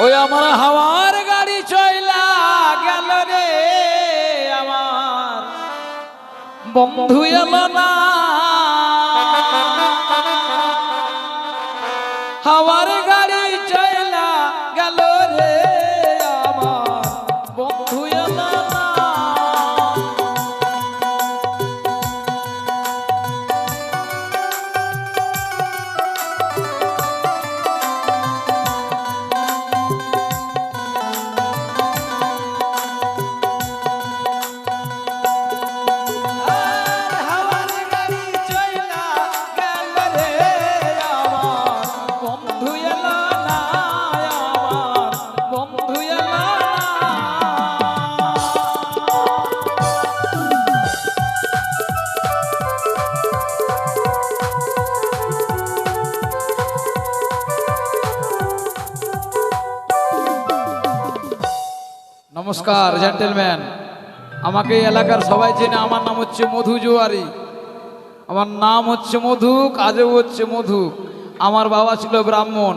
ওই আমার হাওয়ার গাড়ি চইলা গেল রে, আমার বন্ধু এলো না। হাওয়ার গাড়ি চইলা গেল রে, আমার বন্ধু এলো না। নমস্কার জেন্টলম্যান, আমাকে এই এলাকার সবাই চেনে। আমার নাম হচ্ছে মধু জোয়ারি। আমার নাম হচ্ছে মধু, কাজও হচ্ছে মধু। আমার বাবা ছিল ব্রাহ্মণ।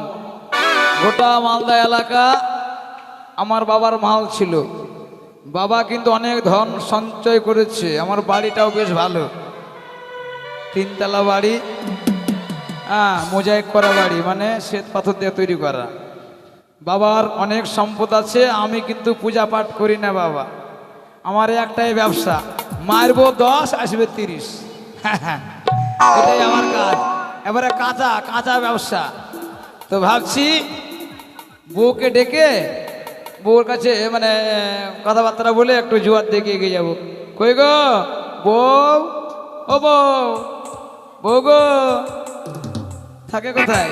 গোটা মালদা এলাকা আমার বাবার মাল ছিল। বাবা কিন্তু অনেক ধন সঞ্চয় করেছে। আমার বাড়িটাও বেশ ভালো, তিনতলা বাড়ি, মোজাইক করা বাড়ি, মানে শ্বেত পাথর দিয়ে তৈরি করা। বাবার অনেক সম্পদ আছে। আমি কিন্তু পূজা পাঠ করি না বাবা। আমার একটাই ব্যবসা, মারবো 10 আসবে 30, এটাই আমার কাজ। এবারে কাঁচা কাঁচা ব্যবসা। তো ভাবছি বউকে ডেকে বউর কাছে মানে কথাবার্তা বলে একটু জোয়ার দেখে এগিয়ে যাবো। কই গো বউ, ও বউ, বউ গো থাকে কোথায়?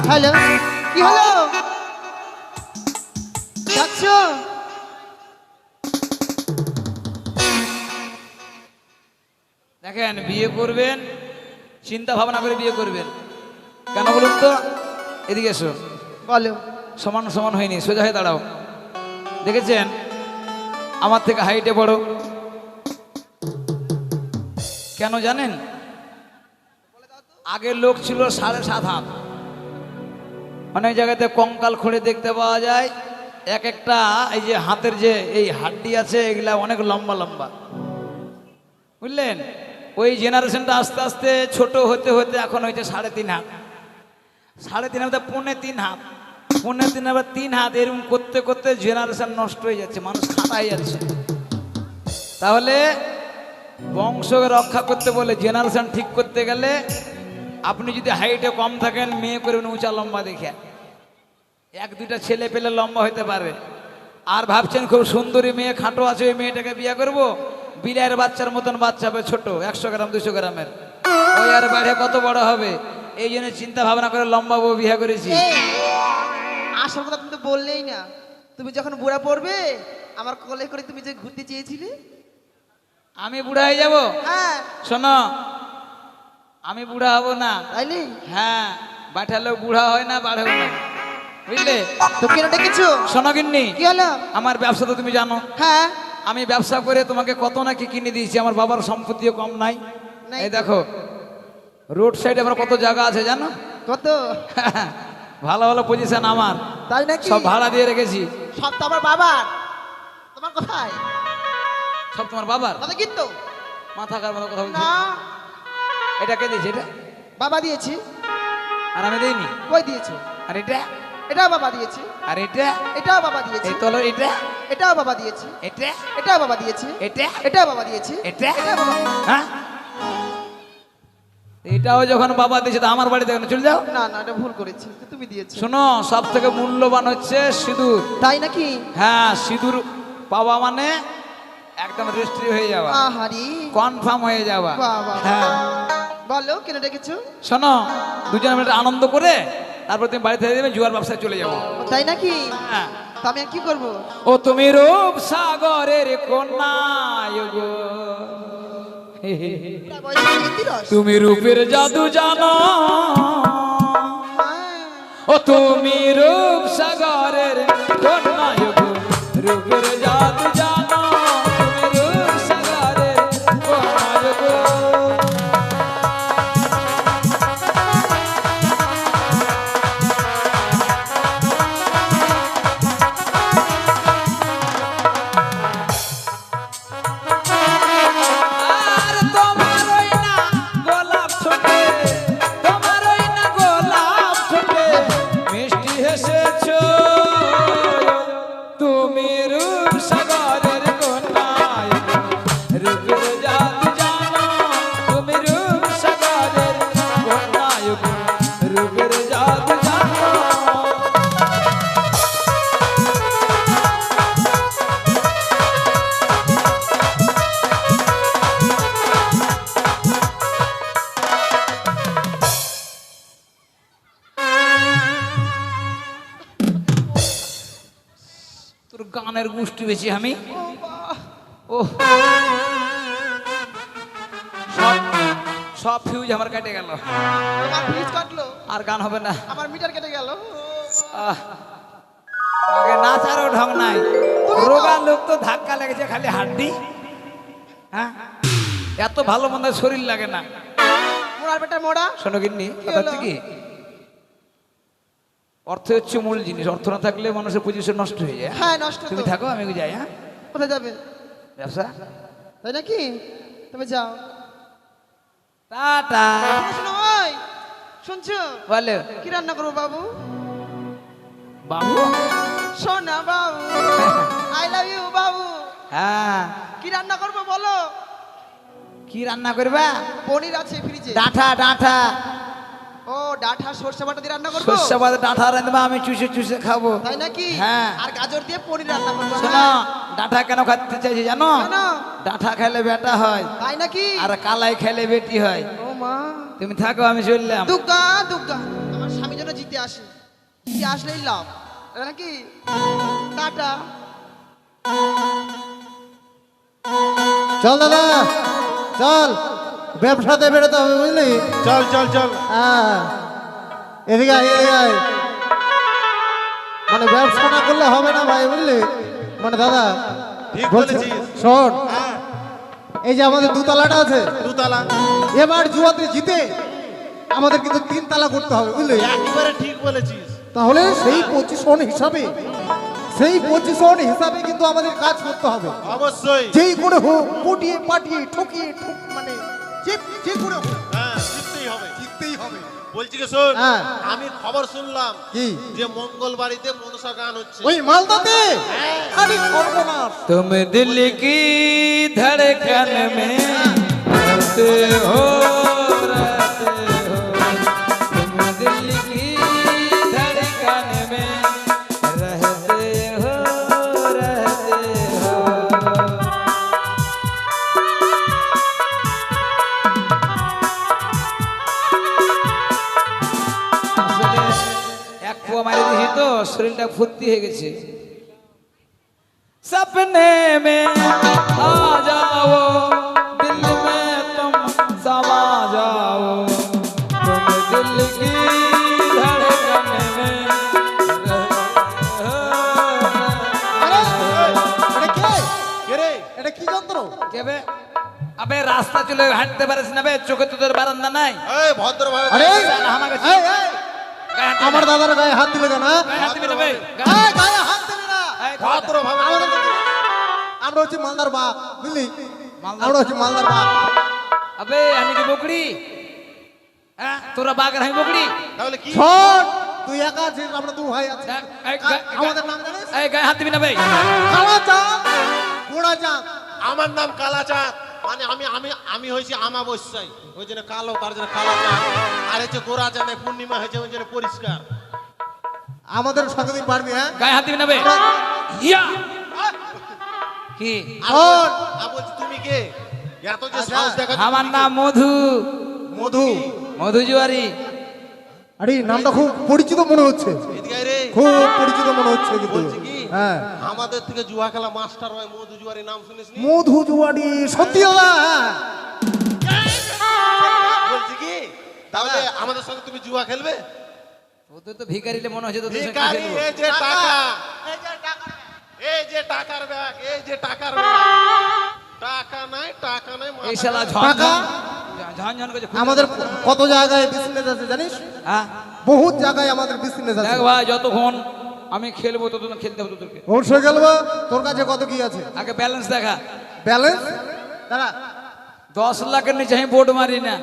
হ্যালো, কি হলো? যাচ্ছো? দেখেন, বিয়ে করবেন চিন্তা ভাবনা করে বিয়ে করবেন। কেন বলুন তো? এদিকে এসো। বলো। সমান সমান হয়নি, সোজা হয়ে দাঁড়াও। দেখেছেন আমার থেকে হাইটে বড়, কেন জানেন? আগের লোক ছিল 7.5 হাত। অনেক জায়গাতে কঙ্কাল খুঁড়ে দেখতে পাওয়া যায়। এক একটা এই যে হাতের যে এই হাড্ডি আছে, এগুলা অনেক লম্বা লম্বা, বুঝলেন? ওই জেনারেশনটা আস্তে আস্তে ছোট হতে হতে এখন হয়েছে 3.5 হাত। 3.5 হাতে 3.25 হাত, 3.25 আবার 3 হাত, এরকম করতে করতে জেনারেশন নষ্ট হয়ে যাচ্ছে, মানুষ খাটা হয়ে যাচ্ছে। তাহলে বংশকে রক্ষা করতে বলে, জেনারেশন ঠিক করতে গেলে আপনি যদি হাইটে কম থাকেন, মেয়ে করবেন উঁচা লম্বা দেখে। 1-2টা ছেলে পেলে লম্বা হতে পারবে। আর ভাবছেন খুব সুন্দরী মেয়ে খাটো আছে, ওই মেয়েটাকে বিয়ে করবো, বিলাইয়ের বাচ্চার মতন বাচ্চা হবে, ছোট 100 গ্রাম 200 গ্রামের, ওই আর বাইরে কত বড় হবে। এই জন্য চিন্তা ভাবনা করে লম্বা বউ বিয়ে করেছি। আসল কথা তুমি তো বললেই না। তুমি যখন বুড়া পড়বে, আমার কোলে করে তুমি যে ঘুরতে চেয়েছিলে। আমি বুড়া হয়ে যাবো? হ্যাঁ। শোনো, আমি বুড়া হব না। তাইলে? হ্যাঁ, বাঠালেও বুড়া হয় না, বাড়েও না, বুঝলে? তো কেন ডেকেছো? শোনো গিন্নি, কি হলো? আমার ব্যবসা তো তুমি জানো। হ্যাঁ। আমি ব্যবসা করে তোমাকে কত নাকি কিনে দিয়েছি। আমার বাবার সম্পত্তিও কম নাই। এই দেখো, রোড সাইডে আমার কত জায়গা আছে জানো? কত? ভালো ভালো পজিশন আমার, তাই নাকি? সব ভাড়া দিয়ে রেখেছি। সব তো আমার বাবার। তোমার কোথায়? সব তোমার বাবার? কথা কিন্তু মাথা খারাপ মতো কথা বলছি। না, এটা কে দিয়েছে? এটা বাবা দিয়েছি। আর আমি দিইনি। কই দিয়েছো? আর এটা? এটাও বাবা দিয়েছি। আর এটা? এটাও বাবা দিয়েছি। এই তলো এটা? এটাও বাবা দিয়েছি। এটা? এটাও বাবা দিয়েছি। এটা? এটাও বাবা দিয়েছি। এটা? এটাও বাবা। হ্যাঁ, এটাও যখন বাবা দিয়েছে তো আমার বাড়িতে কেন চলে যাও? না না, এটা ভুল করেছি, তুমি দিয়েছো। শোনো, সব থেকে মূল্যবান হচ্ছে সিঁদুর। তাই নাকি? হ্যাঁ, সিঁদুর পাওয়া মানে একদম রেজিস্ট্রি হয়ে যাওয়া, আহারি, কনফার্ম হয়ে যাওয়া। বাবা। হ্যাঁ, বলো কেন ডেকেছো? শোনো, দুজনে মিলে আনন্দ করে তারপর তুমি বাড়ি থেকে দেবে, জুয়ার ব্যবসায় চলে যাবো। তাই নাকি? হ্যাঁ। তো আমি আর কি করবো? ও তুমি রূপ সাগরের কন্যা গো, তুমি রূপের জাদু জানো। ও তুমি রূপ সাগরের কন্যা গো, রূপের জাদু জানো, তুমি রূপ সাগরের কন্যা গো। কানের গুষ্টি বেশি আমি ও বাহ, ও সব সব ফিউজ আমার কেটে গেল তোমার ফ্রিজ কাটলো, আর গান হবে না আমার মিটার কেটে গেল। আহ, আগে নাচারও ঢং নাই রোগা লোক তো ধাক্কা লেগেছে খালি হাড্ডি হ্যাঁ এত ভালো মন্দ শরীর লাগে না মোড়ার বেটা মোড়া, শোনো গিন্নি কথা হচ্ছে কি অর্থ হচ্ছে মূল জিনিস অর্থ না থাকলে মানুষের পজিশন নষ্ট হয়ে যায় হ্যাঁ নষ্ট তুমি তো। থাকো আমি যাই হ্যাঁ কোথায় যাবে? ব্যবসা তাই নাকি? তবে যাও। টাটা শোনো, শোনো, ওই শুনছো? বলে কি রান্না করবো বাবু? বাবু সোনা বাবু, আই লাভ ইউ বাবু। হ্যাঁ কি রান্না করবো বলো? কি রান্না করবা পনির আছে ফ্রিজে। ডাঁঠা ডাঁঠা ও ডাঁঠা সরষে বাটা দিয়ে রান্না করবো, শস্য বাদে ডাঁঠা রাঁধবা আমি চুষে চুষে খাবো তাই নাকি? হ্যাঁ। আর গাজর দিয়ে পনির রান্না করবো। শোনো হ্যাঁ। ডাঁঠা কেন খাতে চাইছি জানো কেন? ডাঁঠা খেলে বেটা হয় তাই নাকি? আর কালাই খেলে বেটি হয় ও মা, তুমি থাকো আমি চললাম দুগ্গা দুগ্গা, আমার স্বামী যেন জিতে আসে, জিতে আসলেই লাভ, তাই নাকি? টাটা। চল দাদা চল, ব্যবসাতে বেরোতে হবে বুঝলি। চল চল চল। হ্যাঁ এদিকে আয়, এদিকে আয়। মানে ব্যবসা না করলে হবে না ভাই বুঝলি। মানে দাদা ঠিক বলছি, বলেছিস। শোন হ্যাঁ, এই যে আমাদের দুতলাটা আছে, দুতলা। এবার জুয়াতে জিতে আমাদের কিন্তু 3 তালা করতে হবে বুঝলি। একেবারে ঠিক বলেছিস। তাহলে সেই পজিশন হিসাবে, সেই পজিশন হিসাবে কিন্তু আমাদের কাজ করতে হবে। অবশ্যই। যেই করে হোক পটিয়ে পাটিয়ে ঠকিয়ে মানে যে করে হোক হ্যাঁ, জিততেই হবে। জিততেই হবে। বলছি কি শোন, হ্যাঁ। আমি খবর শুনলাম কি যে মঙ্গলবাড়িতে মনসা গান হচ্ছে। ওই মালদাতে আরে সর্বনাশ। तुम दिल की धड़कन में रहते हो तुम दिल की धड़कन में रहते हो আসলে এক পোয়া মারি দিয়েছি তো শরীরটা ফুর্তি হয়ে গেছে सपने में आ जाओ दिल में तुम समा जाओ तुम दिल की धड़कन में আরে এটা কে? কে রে? এটা কি যন্ত্র? কেবে আবে রাস্তা চলে হাঁটতে পারিস না বে চোখে তোদের বারান্দা নাই এই ভদ্রভাবে। আরে আমাকে এই, এই, আমার দাদার গায়ে হাত দিলে কেন? হাত দিবি না বে এই, গায়ে হাত দিলে না। ভদ্রভাবে। আমরা হচ্ছে মালদার বাপ বুঝলি, মালদার- আমরা হচ্ছে মালদার বাপ। আবে আমি কি বকরি হ্যাঁ তোরা বাঘ আমি বকরি তাহলে কি? শোন তুই একা আছিস, আমরা দু ভাই আছি। এই, আমাদের নাম জানিস? এই গায়ে হাত দিবি না বে কালা চাঁদ, গোড়া চাঁদ। আমার নাম কালাচাঁদ। মানে আমি আমি আমি হয়েছি আমাবস্যায়, ওই জন্য কালো, তার জন্য কালাচাঁদ। আর হচ্ছে গোরা জানে পূর্ণিমা হয়েছে, ওই জন্য পরিষ্কার। আমাদের সঙ্গে তুই পারবি? হ্যাঁ গায়ে হাত দিবি না বে ইয়া কি আর শোন। আর বলছি তুমি কে? এত যে আচ্ছা, সাহস দেখা আমার নাম মধু মধু। মধু জুয়ারি আরে নামটা খুব পরিচিত মনে হচ্ছে, এদিকে আয় রে। খুব পরিচিত মনে হচ্ছে কিন্তু। বলছি কি? হ্যাঁ আমাদের থেকে জুয়া খেলা মাস্টার হয় মধু জুয়ারি, নাম শুনিস নি? মধু জুয়ারি সত্যি দাদা। বলছি কি তাহলে আমাদের সঙ্গে তুমি জুয়া খেলবে? তোদের তো ভিখারিলে মনে হচ্ছে তোদের সঙ্গে ভিখারি, খেলবো। এই যে টাকা, এই যে টাকার ব্যাগ, এই যে টাকার ব্যাগ। টাকা নাই, টাকা নাই, এই মাথা শালা নাই। টাকা? ঝনঝন করছে আমাদের কত জায়গায় বিজনেস আছে জানিস? হ্যাঁ বহুত জায়গায় আমাদের বিজনেস আছে। দেখ ভাই যতক্ষণ আমি খেলবো ততক্ষণ খেলতে হবে তোদেরকে অবশ্যই গেলবো। তোর কাছে কত কি আছে? আগে ব্যালেন্স দেখা ব্যালেন্স দাঁড়া। 10 লাখের নিচে আমি বোর্ড মারি না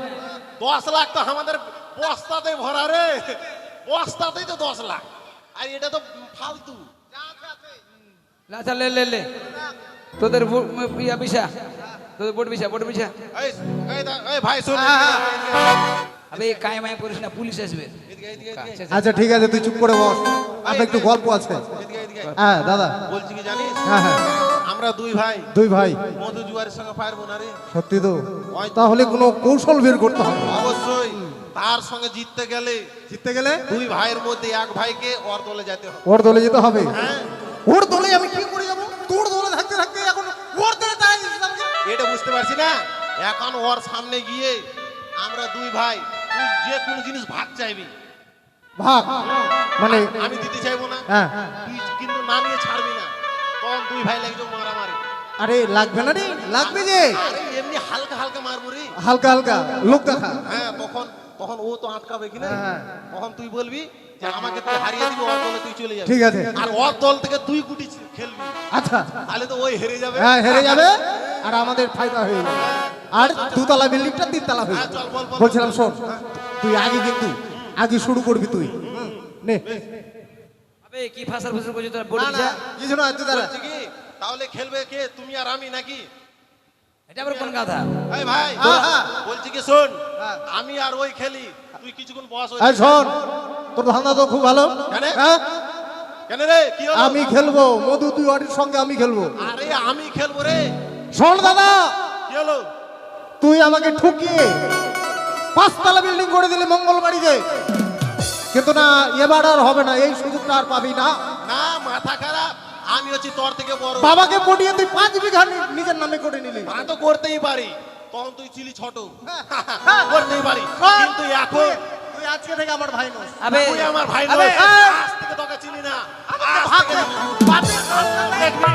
10 লাখ তো আমাদের বস্তাতে ভরা রে, বস্তাতেই তো 10 লাখ। আর এটা তো ফালতু। আচ্ছা লে লে লে তোদের ইয়া বিছা তোদের বোর্ড বিছা এই এই ভাই শোন, আবে কায় মায় করিস না পুলিশ আসবে এদিকে এদিকে এদিকে আচ্ছা ঠিক আছে তুই চুপ করে বস, আমরা একটু গল্প আছে। এদিকে এদিকে। হ্যাঁ দাদা। বলছি কি জানিস, হ্যাঁ হ্যাঁ আমরা দুই ভাই দুই ভাই। মধু জুয়ারের সঙ্গে পারবো না রে। সত্যি তো? তাহলে কোনো কৌশল বের করতে হবে। অবশ্যই তার সঙ্গে জিততে গেলে জিততে গেলে দুই ভাইয়ের মধ্যে এক ভাইকে ওর দলে যেতে হবে। ওর দলে যেতে হবে। হ্যাঁ, ওর দলে আমি কি করে যাবো? তোর দলে থাকতে থাকতে এখন ওর দলে তাই এটা বুঝতে পারছি না। এখন ওর সামনে গিয়ে আমরা দুই ভাই, তুই যে কোনো জিনিস ভাগ চাইবি, ভাগ মানে আমি দিতে চাইবো না, হ্যাঁ। তুই কিন্তু না নিয়ে ছাড়বি না, তখন দুই ভাই লাগবে মারামারি। আরে লাগবে না রে, লাগবে যে আরে এমনি হালকা হালকা মারবো রে। হালকা হালকা লোক দেখা। হ্যাঁ, তখন তখন ও তো আটকাবে কি না, হ্যাঁ। তখন তুই বলবি যে আমাকে তুই হারিয়ে দিবি, ওর দলে তুই চলে যাবি। ঠিক আছে। আর ওর দল থেকে তুই গুটি খেলবি, আচ্ছা তাহলে তো ওই হেরে যাবে। হ্যাঁ, হেরে যাবে আর আমাদের ফায়দা হয়ে যাবে। আর দুতলা বিল্ডিংটা তিনতলা হয়ে হ্যাঁ, যাবে। চল বল বল। বলছিলাম শোন, তুই আগে কিন্তু আগে শুরু করবি তুই। নে আবে কি ফাসার ফুসুর করছিস তোরা বলি না যা। কিছু না তুই দাঁড়া। বলছি কি, তাহলে খেলবে কে, তুমি আর আমি নাকি? এটা আবার কোন কথা? এই ভাই, হ্যাঁ, হ্যাঁ। বলছি কি শোন, হ্যাঁ। আমি আর ওই খেলি, তুই কিছুক্ষণ বস। এই শোন, তোর ধান্দা তো খুব ভালো। কেন? হ্যাঁ, কেন রে, কি হলো? আমি খেলবো মধু, তুই ওর সঙ্গে আমি খেলবো। আরে আমি খেলবো রে। শোন দাদা, কি হলো? তুই আমাকে ঠকিয়ে 5 তলা বিল্ডিং করে দিলি মঙ্গলবাড়িতে, কিন্তু না এবার আর হবে না, এই সুযোগটা আর পাবি না। না, মাথা খারাপ, আমি হচ্ছি তোর থেকে বড়। বাবাকে পটিয়ে তুই 5 বিঘা নিজের নামে করে নিলি। তা তো করতেই পারি, তখন তুই ছিলি ছোট, হ্যাঁ। করতেই পারি, কর। কিন্তু এখন তুই আজকে থেকে আমার ভাই নস। আবে তুই আমার ভাই আবে, নয়, এই। আজ থেকে তোকে চিনি না। আজ ভাগ থেকে- দে। বাপের হাত ধরে। দেখবি।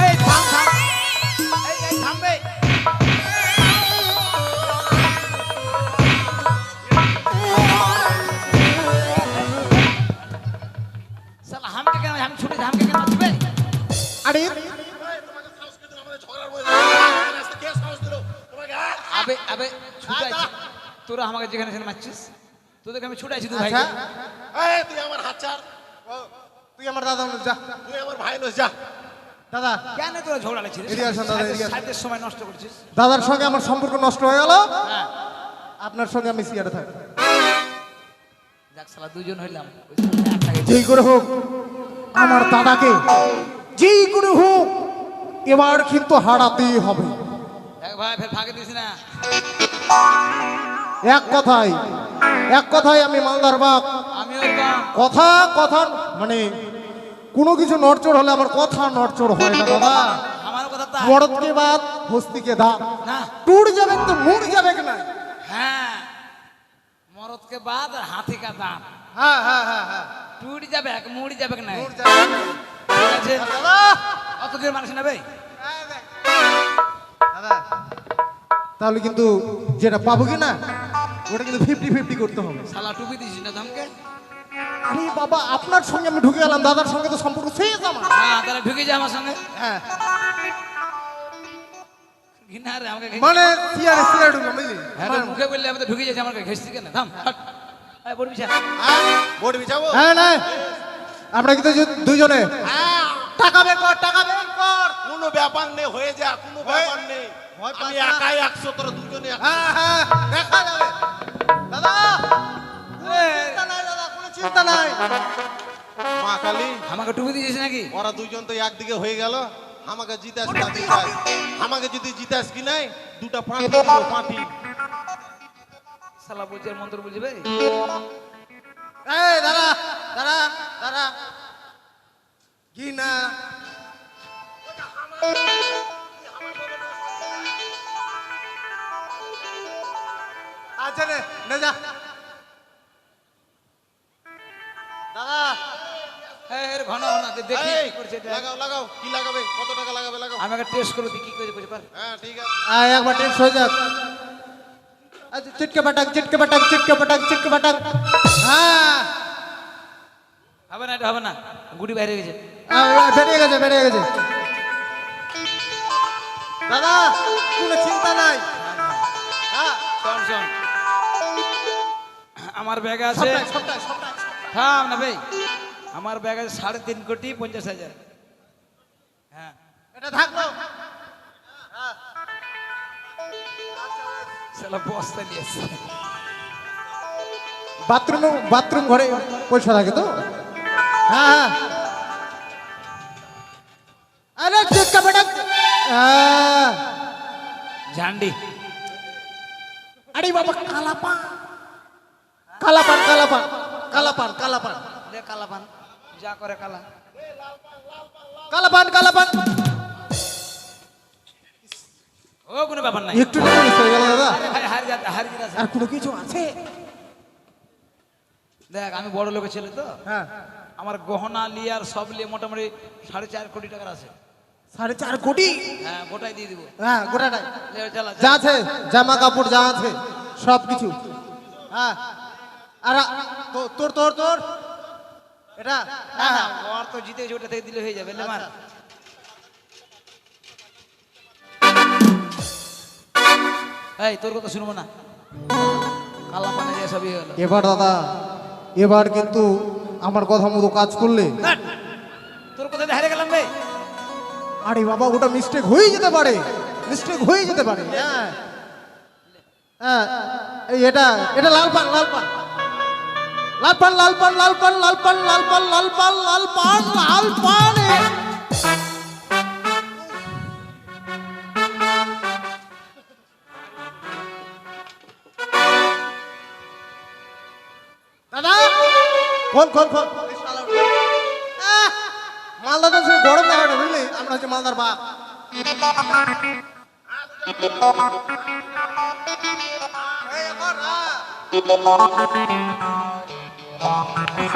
এই থাম থাম, এই থামবে। শালা হামকে কেন, আমি ছুটি হামকে কেন আসবে? আরে তোমাকে সাহস কে দিল আমাদের ঝগড়ার মধ্যে? আজকে কে সাহস দিল তোমাকে? আবে আবে ছুটাইছি তোরা আমাকে যেখানে সেখানে মারছিস, তোদেরকে আমি ছুটাইছি তুই ভাই। আচ্ছা, এই, তুই আমার হাত ছাড়, তুই আমার দাদা নস, যা। তুই আমার ভাই নস, যা। দাদা, কেন তোরা ঝগড়া লাগছিস? এদিকে আসুন দাদা, এদিকে আসুন। সাইডের সময় নষ্ট করছিস। দাদার সঙ্গে আমার সম্পর্ক নষ্ট হয়ে গেল, হ্যাঁ আপনার সঙ্গে আমি সিয়ারে থাকি। যাক শালা দুজন হইলাম, ওই শালা একটাকে যেই করে হোক আমার দাদাকে, যেই করে হোক এবার কিন্তু হারাতেই হবে। এক ভাই ফের ফাঁকে দিস না। এক কথায় আমি মালদার বাপ। আমি ওরকম কথা কথা মানে কোনো কিছু নড়চড় হলে আমার কথা নড়চড় হয় না দাদা। আমার কথা তা মরদকে বাদ হস্তিকে দাঁত, না। টুট যাবে তো মুড় যাবে না। হ্যাঁ, মরদ के बाद हाथी का दांत হ্যাঁ হ্যাঁ হ্যাঁ হ্যাঁ टूट যাবে মুড়ি যাবে না। মুড় যাবে। ঠিক আছে, দাদা, অত দূর মানুষ নেবে। দাদা, তাহলে কিন্তু যেটা পাবো কি না ওটা কিন্তু 50-50 করতে হবে। শালা টুপি দিছিস না ধমকে? আরে বাবা, আপনার সঙ্গে আমি ঢুকে গেলাম, দাদার সঙ্গে তো সম্পর্ক শেষ আমার। হ্যাঁ তাহলে ঢুকে যা আমার সঙ্গে। হ্যাঁ, ঘৃণা রে আমাকে মানে সিয়ারে ঢুকলাম বুঝলি। হ্যাঁ তোর মুখে বললে আমি তো ঢুকে যাচ্ছি, আমার ঘেসছি কেন? থাম হাট। এই বড় বিছা বোর্ড বিছাবো? হ্যাঁ না, আমরা কিন্তু দুইজনে হ্যাঁ, টাকা বের কর, টাকা বের কর। কোনো ব্যাপার নেই, হয়ে যা, কোনো ব্যাপার নেই। ভয় পাস আমি না। একাই 100, তোরা দুজনে 100। হ্যাঁ হ্যাঁ, দেখা যাবে দাদা। চিন্তা নাই দাদা, কোনো চিন্তা নাই। মা কালী, আমাকে টুপি দিয়েছিস নাকি? ওরা দুইজন তো একদিকে হয়ে গেল। আমাকে জিতাস না জিতাস, আমাকে যদি জিতাস কি নাই, দুটা পাঁঠি দিব, পাঁঠি। শালা বলছে মন্ত্র বুঝবে। এই দাদা, দাদা, দাদা, কি না আচ্ছা রে, নে যা দাদা। এই এর ঘন ঘন দেখি এই, কি করছে এটা। লাগাও লাগাও, কি লাগাবে, কত টাকা লাগাবে লাগাও। আমাকে টেস্ট করে দি কি করে বুঝে পার। হ্যাঁ ঠিক আছে। একবার টেস্ট হয়ে যাক। আচ্ছা, চিটকে পাটাক, চিটকে পাটাক, চিটকে পাটাক, চিটকে পাটাক। হ্যাঁ, হবে না, এটা হবে না, গুটি বাইরে গেছে। বেরিয়ে গেছে, বেরিয়ে গেছে। দাদা, কোনো চিন্তা নাই। হ্যাঁ, শোন শোন, আমার ব্যাগ আছে, সবটাই, সবটাই, সবটাই। থাম না ভাই, আমার ব্যাগ আছে 3.5 কোটি 50,000। হ্যাঁ এটা থাকলো। শালা বস্তা নিয়ে এসছে। বাথরুম ঘরে পয়সা থাকে তো। হ্যাঁ হ্যাঁ, আরে চিটকে পাটাক। ঝান্ডি। আরে বাবা কালাপান কালাপান কালাপান কালাপান কালাপান দে কালা পান, যা করে কালা। কালাপান কালাপান ও কোনো ব্যাপার নাই। একটু মিস হয়ে গেল দাদা। আরে ভাই হারিয়ে যা, হারিয়ে যাচ্ছে। আর কোনো কিছু আছে? দেখ আমি বড় লোকের ছেলে তো, হ্যাঁ আমার গহনা লিয়ার সব লিয়ে মোটামুটি 4.5 কোটি টাকার আছে। 4.5 কোটি? হ্যাঁ গোটাই দিয়ে দিব। হ্যাঁ গোটাটাই লে, চালা যা আছে, জামা কাপড় যা আছে সব কিছু। হ্যাঁ আর তোর তোর তোর এটা না না, ওর তো জিতে গেছে, ওটা থেকে দিলে হয়ে যাবে। লে মার। এই তোর কথা শুনবো না, কালা পানে যে সবই হলো। এবার দাদা, এবার কিন্তু আমার কথা মতো কাজ করলে, ধ্যাৎ, তোর কথা দিয়ে হারিয়ে গেলাম রে। আরে বাবা ওটা মিস্টেক হয়ে যেতে পারে, মিস্টেক হয়ে যেতে পারে। হ্যাঁ হ্যাঁ এই এটা এটা লাল পান লাল পান লাল পান লাল পান লাল পান লাল পান লাল পান লাল পান লাল পান লাল পান দাদা কোন কোন কোন মালদা তো গরম না হয় বুঝলি, আমরা হচ্ছে মালদার বাপ।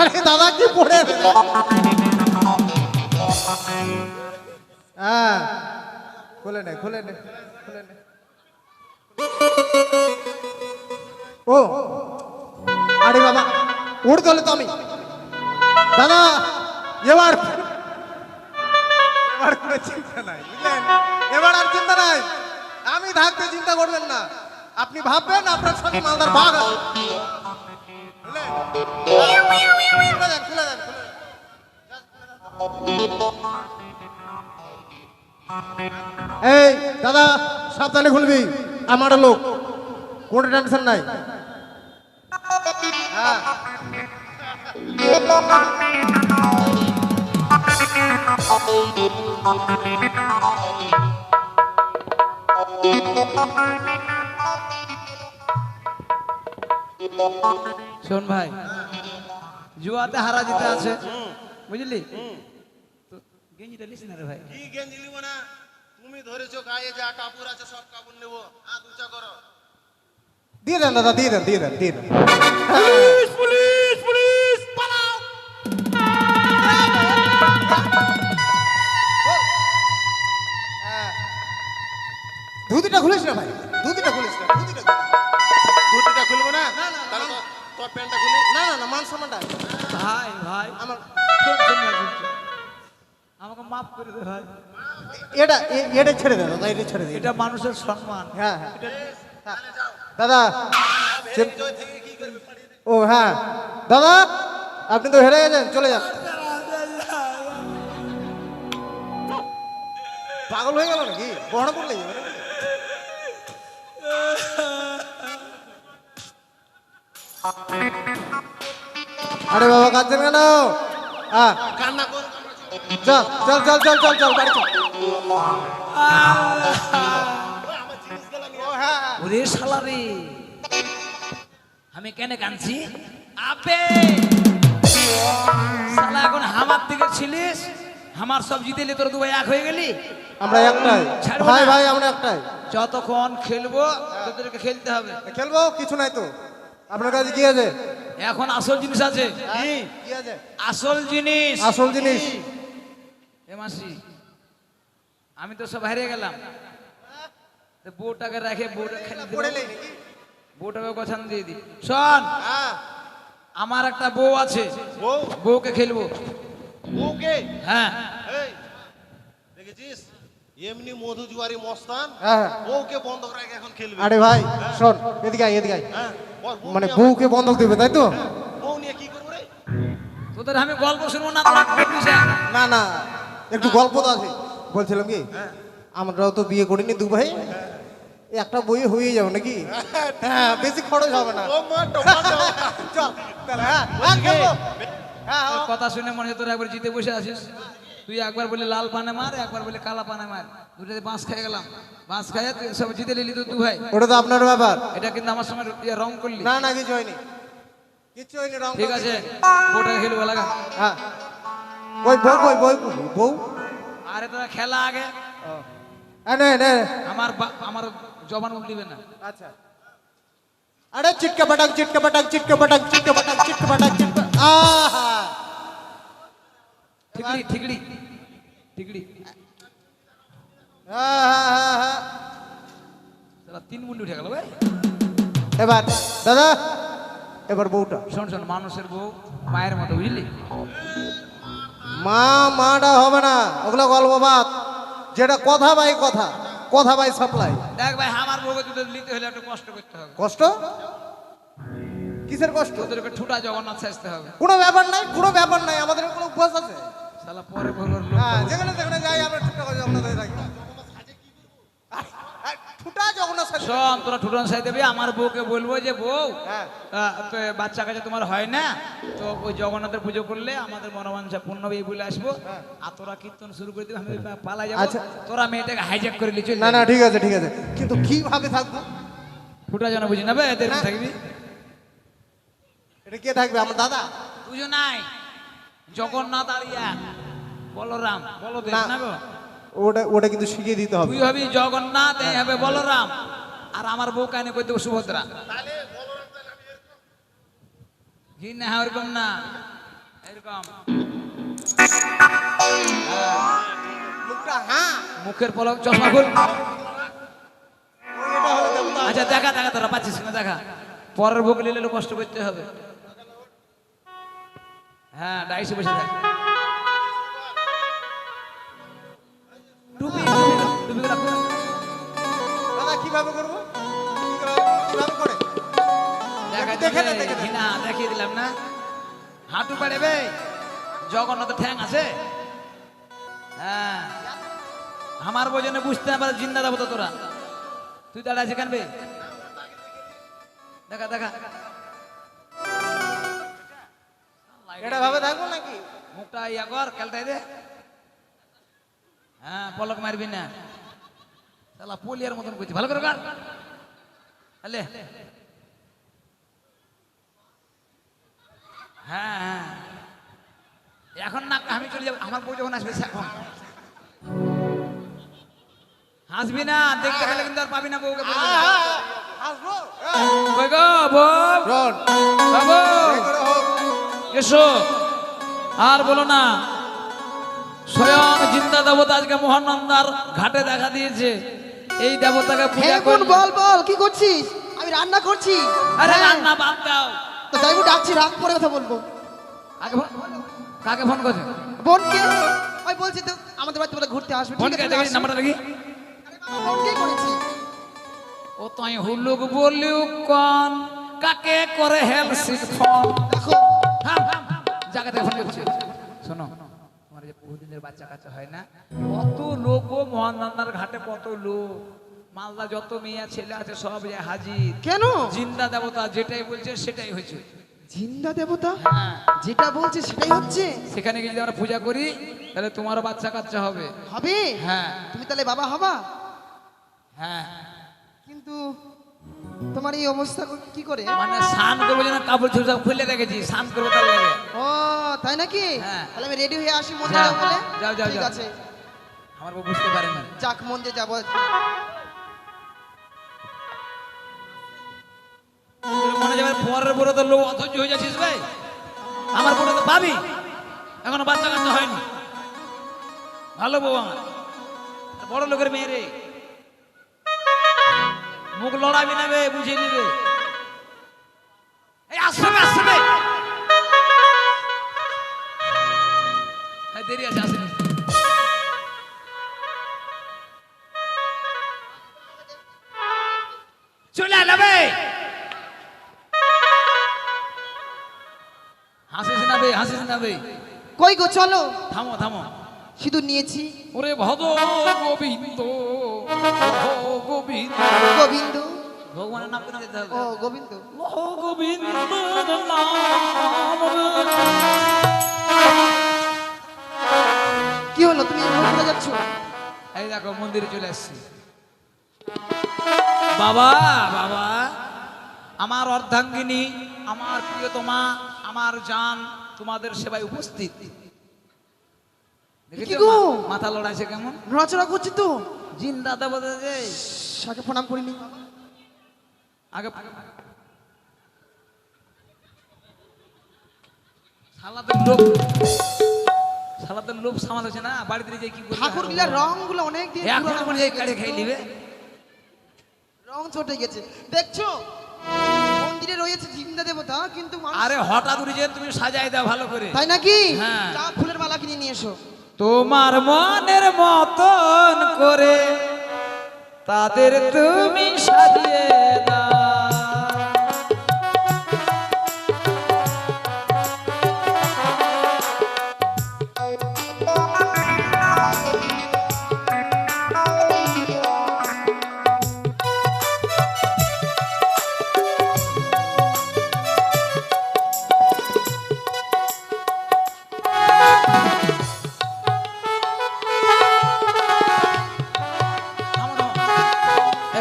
আরে দাদা কি পড়ে? হ্যাঁ খুলে নে খুলে নে খুলে নে। ও আরে বাবা উঠতে হলে তো আমি দাদা এবার এবার কোনো চিন্তা নাই বুঝলেন, এবার আর চিন্তা নাই। আমি থাকতে চিন্তা করবেন না, আপনি ভাববেন আপনার সঙ্গে মালদার বাঘ আছে। বুঝলেন? খুলে দেন, খুলে দেন, খুলে দেন। এই দাদা সাবধানে খুলবি, আমার লোক, কোনো টেনশন নাই। হ্যাঁ শোন ভাই, জুয়াতে হারা জিতে আছে বুঝলি তো, গেঞ্জিটা লিস না রে ভাই। কি গেঞ্জি নিব না? তুমি ধরেছো গায়ে যা কাপড় আছে সব কাপড় নেবো, হাত উঁচা করো। দিয়ে দেন দাদা, দিয়ে দেন দিয়ে দেন দিয়ে দেন। পুলিশ পুলিশ পালাও। ধুতিটা খুলিস না ভাই, ধুতিটা খুলিস না, ধুতিটা খুলিস না। ধুতিটা খুলবো না? তাহলে তোর প্যান্টটা খুলে। না না না, মান সম্মানটা ভাই ভাই আমার। শোন, শোন ভাই, শোন, শোন। আমাকে মাফ করে দে ভাই, এটা এটা ছেড়ে দে দাদা, এটা ছেড়ে দে। এটা মানুষের সম্মান। হ্যাঁ হ্যাঁ দাদা ও হ্যাঁ দাদা আপনি তো হেরে গেছেন, চলে যান। পাগল হয়ে গেল নাকি? বড় করলে যাবে নাকি? আরে বাবা কাঁদছেন কেন? হ্যাঁ কান্না কর। চল চল চল চল চল চল বাড়ি চল। ও হ্যাঁ ওরে শালা রে, আমি কেন কাঁদছি? আপে শালা এখন হামার দিকে ছিলিস, হামার সব জিতেলি, তোর দুবাই এক হয়ে গেলি। আমরা একটাই ছাড়বো ভাই না। ভাই, আমরা একটাই। যতক্ষণ খেলবো তোদেরকে খেলতে হবে। খেলবো কিছু নাই তো, আপনার কাছে কি আছে? এখন আসল জিনিস আছে। কি আছে? আসল জিনিস, আসল জিনিস এ মাসি, আমি তো সব হারিয়ে গেলাম। তো বউটাকে রেখে বউটা খেলে পড়ে দিল, নেই নাকি? বউটাকে গোছান দিয়ে দি। শোন, হ্যাঁ আমার একটা বউ আছে, বউ বউকে খেলবো। বউকে হ্যাঁ এই দেখেছিস এমনি মধু জুয়ারি মস্তান হ্যাঁ। বউকে বন্ধক রাখে এখন খেলবে। আরে ভাই শোন, এদিকে আয় এদিকে আয়। হ্যাঁ বল, বউ মানে নিয়ে বউকে বন্ধক দেবে তাই তো? বউ নিয়ে কি করবো রে? তোদের আমি গল্প শুনবো না, তোরা করবিস না। না না একটু গল্প তো আছে। বলছিলাম কি আমরাও তো বিয়ে করিনি দু ভাই, একটা বই হয়ে যাবে নাকি? হ্যাঁ বেশি খরচ হবে না। ও মা টমাটো। চল তাহলে হ্যাঁ হ্যাঁ খেলবো। হ্যাঁ তোর হ্যাঁ। কথা শুনে মনে হচ্ছে তোরা একবার জিতে বসে আছিস। তুই একবার বলে লাল পানে মার, একবার বলে কালা পানে মার, দুটাতে বাঁশ খেয়ে গেলাম। বাঁশ খাইয়ে তুই সব জিতে নিলি তো তুই ভাই। ওটা তো আপনার ব্যাপার। এটা কিন্তু আমার সঙ্গে রং করলি। না না কিছু হয়নি, কিছু হয়নি, রং ঠিক আছে, বউটা খেলবো লাগা। হ্যাঁ ওই বউ কই বউ বউ আরে তোরা খেলা আগে, নে নে আমার জবান উঠলিবে না। আচ্ছা আরে চিটকা পটাক চিটকা পটাক চিটকা পটাক চিটকা পটাক চিটকা পটাক চিটকা আহা ঠিকড়ি ঠিকড়ি ঠিকড়ি আহা সারা 3 মুন্ডি উঠে গেল ভাই। এবার দাদা এবার বউটা শোন শোন, মানুষের বউ মায়ের মতো, বুঝলি? মা মাটা হবে না, ওগুলো গল্প বাদ। যেটা কথা বাই কথা, কথা বাই সাপ্লাই। দেখ ভাই, আমার বউকে তোদের নিতে হলে একটু কষ্ট করতে হবে। কষ্ট কিসের কষ্ট? তোদেরকে ঠুটা জগন্নাথ সাজতে হবে। কোনো ব্যাপার নাই, কোনো ব্যাপার নাই, আমাদের কোনো উপবাস আছে। শালা পরে বলবো হ্যাঁ যেখানে যেখানে যাই আমরা ঠুটা করে জগন্নাথ হয়ে থাকি। ঠুটা জগন্নাথ সাজে। শোন, তোরা ঠুটন সাই দেবে, আমার বউকে বলবো যে বউ, হ্যাঁ তো বাচ্চা কাছে তোমার হয় না, তো ওই জগন্নাথের পুজো করলে আমাদের মনোবাঞ্ছা পূর্ণ হবে এই বলে আসবো। আর তোরা কীর্তন শুরু করে দিবি, আমি পালাই যাবো। আচ্ছা। তোরা মেয়েটাকে হাইজ্যাক করে নিয়ে চলে না না যাবি। ঠিক আছে ঠিক আছে, কিন্তু কিভাবে থাকবো? ফুটা যেন বুঝি নেবে, এদের না। থাকবি। এটা কে থাকবে? আমার দাদা? বুঝো নাই, জগন্নাথ আর ইয়া বলরাম, বলদেব না। না গো। ওটা ওটা কিন্তু শিখিয়ে দিতে হবে। তুই হবি জগন্নাথ, এই হবে বলরাম, আর আমার বউ কানে কই দেবো সুভদ্রা। ঘি না ওরকম না, এরকম মুখটা হ্যাঁ মুখের পলক, চশমা খুল। এটা হলো দেবতা। আচ্ছা দেখা দেখা, তোরা পাচ্ছিস না দেখা, পরের বউকে নিলে কষ্ট করতে হবে। হ্যাঁ ডাইসে বসে থাক। টুপি টুপি রাখো। দাদা কিভাবে করবো? কিভাবে করে? দেখে নে, দেখে নে। ঘৃণা দেখিয়ে দিলাম না, হাঁটু পাড়েবে, জগন্নাথ ঠ্যাং আছে। হ্যাঁ আমার বোঝনে বুঝতে না পারে জিন্দা দেবো তো তোরা। তুই দাঁড়া আছে কানবে, দেখা দেখা। এটা ভাবে থাকবো নাকি? মুখটা ইয়া কর, খেলটাই দে। হ্যাঁ পলক মারবি না, শালা পোলিয়ার মতন করছি, ভালো করে কর। আলে হ্যাঁ হ্যাঁ, এখন না, আমি চলে যাবো, আমার বউ যখন আসবে এখন হাসবি না, দেখতে পেলে কিন্তু আর পাবি না বউকে। আসবো। কই গো বউ, শোন, বাবু এই করে হোক। এসো। আর বলো না, স্বয়ং জিন্দা দেবতা আজকে মোহনন্দার ঘাটে দেখা দিয়েছে। এই দেবতাকে পূজা হ্যাঁ বোন, করলে। বল বল কি করছিস? আমি রান্না করছি। আরে হ্যাঁ, রান্না বাদ দাও। তো যাইবো, ডাকছি, রাত পরে কথা বলবো। কাকে ফোন করছে? বোনকে ওই বলছি তো আমাদের বাড়িতে বলে ঘুরতে আসবে। ফোন ঠিক কে আছে, দেখি, আসো। নাম্বারটা দেখি। বোনকে করেছি। ও তাই হুলুক বলিউ কোন কাকে করে হেলসি ফোন। দেখো থাম, জায়গা থেকে ফোন করছে। শোনো, তোমার যে বহুদিনের বাচ্চা কাচ্চা হয় না, কত লোক গো মোহনন্দার ঘাটে, কত লোক, মালদা যত মেয়ে ছেলে আছে সব যে হাজির। কেন? জিন্দা দেবতা যেটাই বলছে সেটাই হয়েছে। জিন্দা দেবতা হ্যাঁ, যেটা বলছে সেটাই হচ্ছে। সেখানে গিয়ে যদি আমরা পূজা করি তাহলে তোমারও বাচ্চা কাচ্চা হবে। হবে? হ্যাঁ তুমি তাহলে বাবা হবা? হ্যাঁ, কিন্তু তোমার এই অবস্থা কি করে? মানে স্নান করবো যেন কাপড় চোপড় সব খুলে রেখেছি, স্নান করবো তার লাগে। ও তাই নাকি? হ্যাঁ। তাহলে আমি রেডি হয়ে আসি মন্দিরে যাও, যাবো বলে। যাও, যাও, ঠিক যাও। আছে, আমার বউ বুঝতে পারে না। যাক মন্দিরে যাবো। তোর মনে যাবে পরের বড় তো লোক অধৈর্য হয়ে যাচ্ছিস ভাই। আমার বড় তো পাবি, এখনো বাচ্চা কাচ্চা হয়নি। ভালো বউ আমার, আর বড় লোকের মেয়ে রে, মুখ লড়াবি না বে, বুঝিয়ে নিবে। এই আসবে আসবে, দেরি আছে, আসেনি। চলে আলাবে, হাসিস না বে, হাসিস না বে। কই গো, চলো। থামো থামো। সিঁদুর নিয়েছি। ওরে ভদ গোবিন্দ, ও গোবিন্দ। গোবিন্দ, ভগবানের নাম কেন দিতে হবে? ও গোবিন্দ। ও গোবিন্দ নাম। কি হলো তুমি এভাবে চলে যাচ্ছ? এই দেখো মন্দিরে চলে আসছি। বাবা বাবা, আমার অর্ধাঙ্গিনী, আমার প্রিয়তমা, আমার জান তোমাদের সেবায় উপস্থিত। দেখেছো কি গো? মাথা লড়াইছে কেমন? নড়াচড়া করছি তো। জিন্দা দেবো যে সাকে প্রণাম করিনি। আগে সালাদের লোভ সামাল হচ্ছে না, বাড়িতে যে কি করবে? ঠাকুর গিলা রং গুলো অনেক দিন এখন পুরানো মনে হয়ে হয় কাড়ে খাই গেছে। নিবে। রং চটে গেছে দেখছো, মন্দিরে রয়েছে জিন্দা দেবতা কিন্তু মানুষ- আরে হঠাৎ করে যে তুমি সাজাই দাও ভালো করে। তাই নাকি? হ্যাঁ। যা ফুলের মালা কিনে নিয়ে এসো। তোমার মনের মতন করে তাদের তুমি সাজিয়ে দাও।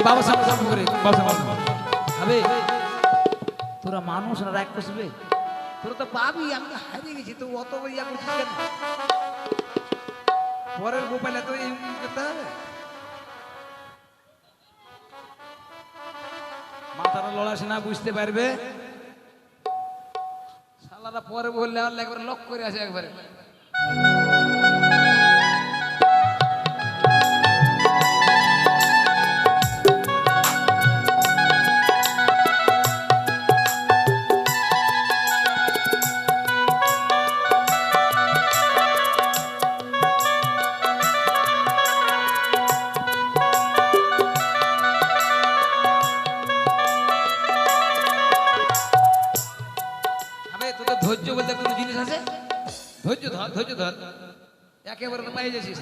বাবা সামনে সামনে করে বাবা সামনে হবে। তোরা মানুষ না রাগ করবে, তোরা তো পাবি। আমি তো হারিয়ে গেছি, তো অত ইয়া করছিস কেন? পরের গোপালে তো এই করতে হবে। মাথাটা লড়াছে না, বুঝতে পারবে। শালারা পরে বললে আর একবার লক করে আসে একবারে। তোদের ধৈর্য বলতে কোনো জিনিস আছে? ধৈর্য ধর, ধৈর্য ধর, একেবারে তো পাই যাচ্ছিস।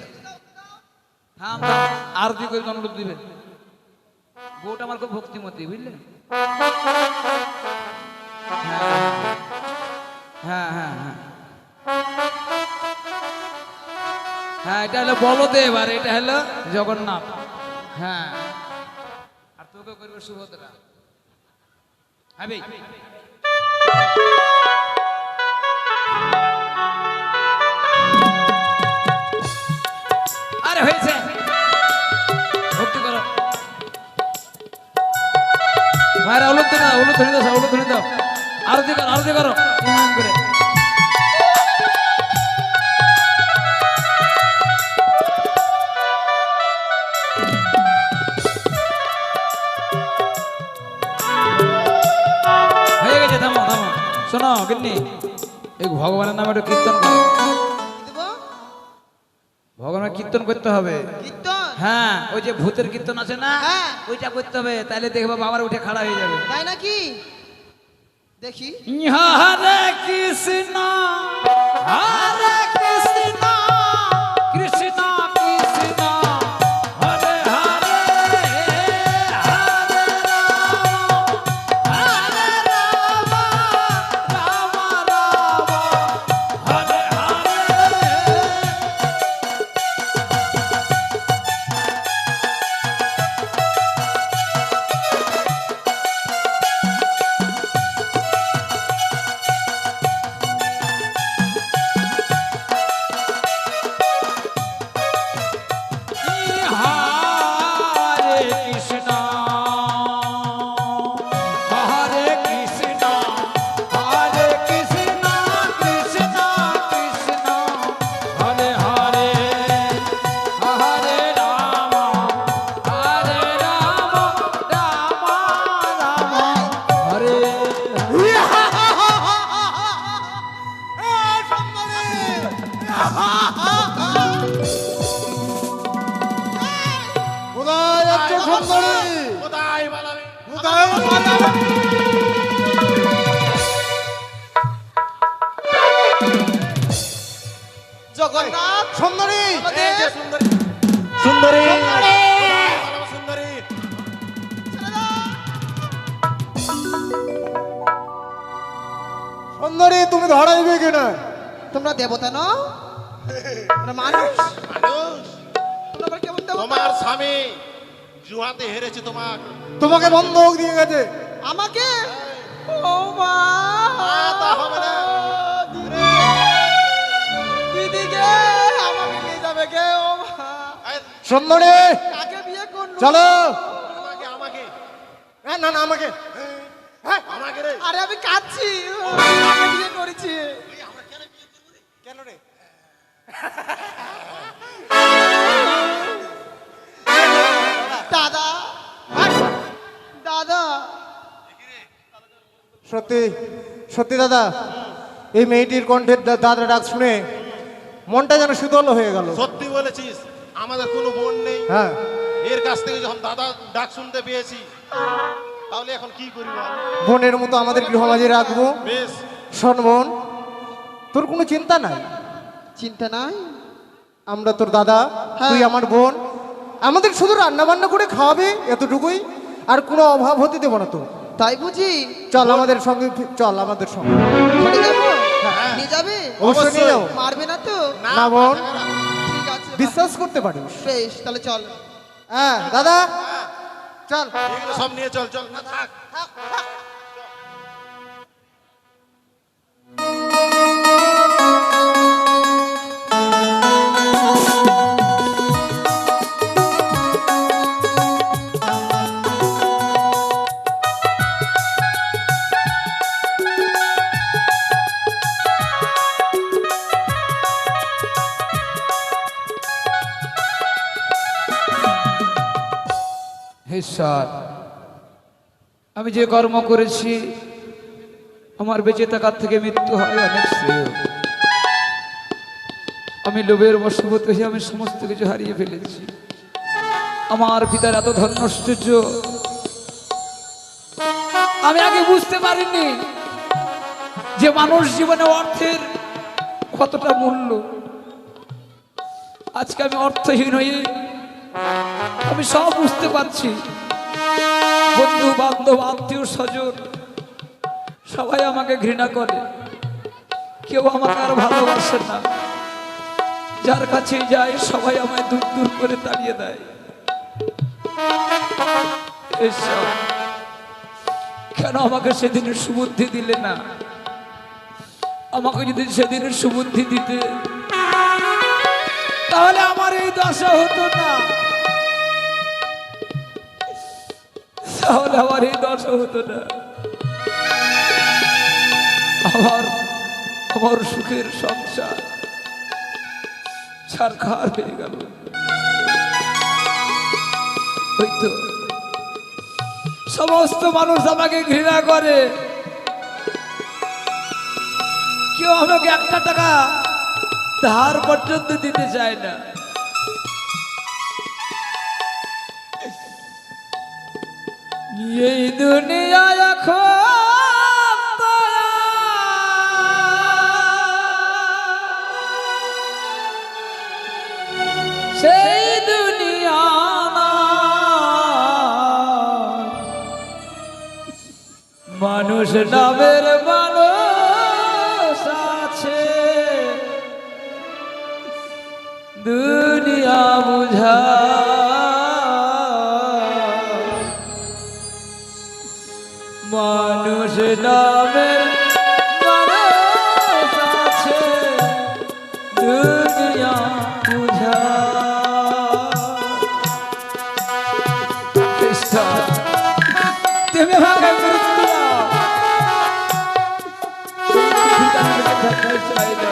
থাম থাম, আরতি করে অনুরোধ দিবে। বউটা আমার খুব ভক্তিমতী, বুঝলে? হ্যাঁ হ্যাঁ হ্যাঁ হ্যাঁ, এটা হলো বলদেব আর এটা হলো জগন্নাথ। হ্যাঁ, আর তোকে করবে সুভদ্রা। হবে আরে হয়েছে, ভক্তি করো। মায়েরা উলুধ্বনি দাও, উলুধ্বনি দাও, উলুধ্বনি দাও, আরতি করো, আরতি করো করে। হয়ে গেছে, থামো থামো। শোনো গিন্নি, এই ভগবানের নামে একটু কীর্তন করো। দেবো ভগবানের কীর্তন করতে হবে। কীর্তন? হ্যাঁ, ওই যে ভূতের কীর্তন আছে না, হ্যাঁ। ওইটা করতে হবে। তাহলে দেখবো বাবার উঠে খাড়া হয়ে যাবে। তাই নাকি? দেখি। হরে কৃষ্ণ হরে কৃষ্ণ কৃষ্ণ কৃষ্ণ হরে হরে হরে রাম রাম রাম হরে হরে। কোথায় যাচ্ছে সুন্দরী? কোথায় বানাবে? কোথায় পালাবে? জগন্নাথ সুন্দরী, এই যে সুন্দরী, সুন্দরী, কোথায় বানাবে সুন্দরী? সুন্দরী, তুমি ধরাইবে কিনা? তোমরা দেবতা নও? আমরা মানুষ মানুষ তোমরা আবার কেমন দেবতা? তোমার স্বামী জুয়াতে হেরেছে তোমার তোমাকে বন্ধক দিয়ে গেছে। আমাকে ও মা তা হবে না দিদিকে আমাকে নিয়ে যাবে কে ও মা এই, সুন্দরী কাকে বিয়ে করলো? চলো। আমাকে আমাকে না না আমাকে আমাকে রে আরে আমি কাঁদছি কাকে বিয়ে করেছি? কেন রে? দাদা দাদা সত্যি সত্যি দাদা, এই মেয়েটির কণ্ঠের দাদা ডাক শুনে মনটা যেন শীতল হয়ে গেল। সত্যি বলেছিস আমাদের কোনো বোন নেই হ্যাঁ, এর কাছ থেকে যখন দাদা ডাক শুনতে পেয়েছি তাহলে এখন কি করি বল? বোনের মতো আমাদের গৃহমাঝে রাখবো। বেশ শোন বোন, তোর কোনো চিন্তা নাই, চিন্তা নাই। আমরা তোর দাদা, হ্যাঁ। তুই আমার বোন, আমাদের শুধু রান্না বান্না করে খাওয়াবে এতটুকুই, আর কোনো অভাব হতে দেবো না তোর। তাই বুঝি? চল আমাদের সঙ্গে, চল আমাদের সঙ্গে। ঘরে যাবো? নিয়ে যাবে? অবশ্যই নিয়ে যাও। মারবে না তো? না বোন, ঠিক আছে বিশ্বাস করতে পারিস। বেশ তাহলে চল। হ্যাঁ দাদা চল। এগুলো সব নিয়ে চল চল না থাক হে ঈশ্বর, আমি যে কর্ম করেছি আমার বেঁচে থাকার থেকে মৃত্যু হয় অনেক শ্রেয়। আমি লোভের বশবর্তী হয়ে আমি সমস্ত কিছু হারিয়ে ফেলেছি। আমার পিতার এত ধনৈশ্বর্য আমি আগে বুঝতে পারিনি যে মানুষ জীবনে অর্থের কতটা মূল্য। আজকে আমি অর্থহীন হয়ে আমি সব বুঝতে পারছি। বন্ধু বান্ধব আত্মীয় স্বজন সবাই আমাকে ঘৃণা করে, কেউ আমাকে আর ভালোবাসে না। যার কাছে যাই সবাই আমায় দূর দূর করে তাড়িয়ে দেয়। এসব কেন আমাকে সেদিনের সুবুদ্ধি দিলে না? আমাকে যদি সেদিনের সুবুদ্ধি দিতে তাহলে আমার এই দশা হতো না, তাহলে আমার এই দশা হতো না। আমার সুখের সংসার ছারখার হয়ে গেল। ওই তো সমস্ত মানুষ আমাকে ঘৃণা করে, কেউ আমাকে একটা টাকা ধার পর্যন্ত দিতে চায় না। এই দুনিয়া এখন সেই দুনিয়া না, মানুষ নামের মানুষ আছে, দুনিয়া বুঝা মানুষ নামের মানুষ আছে, দুনিয়া বুঝা। তুমি আমাকে মৃত্যু দাও, থাকতে চাই না।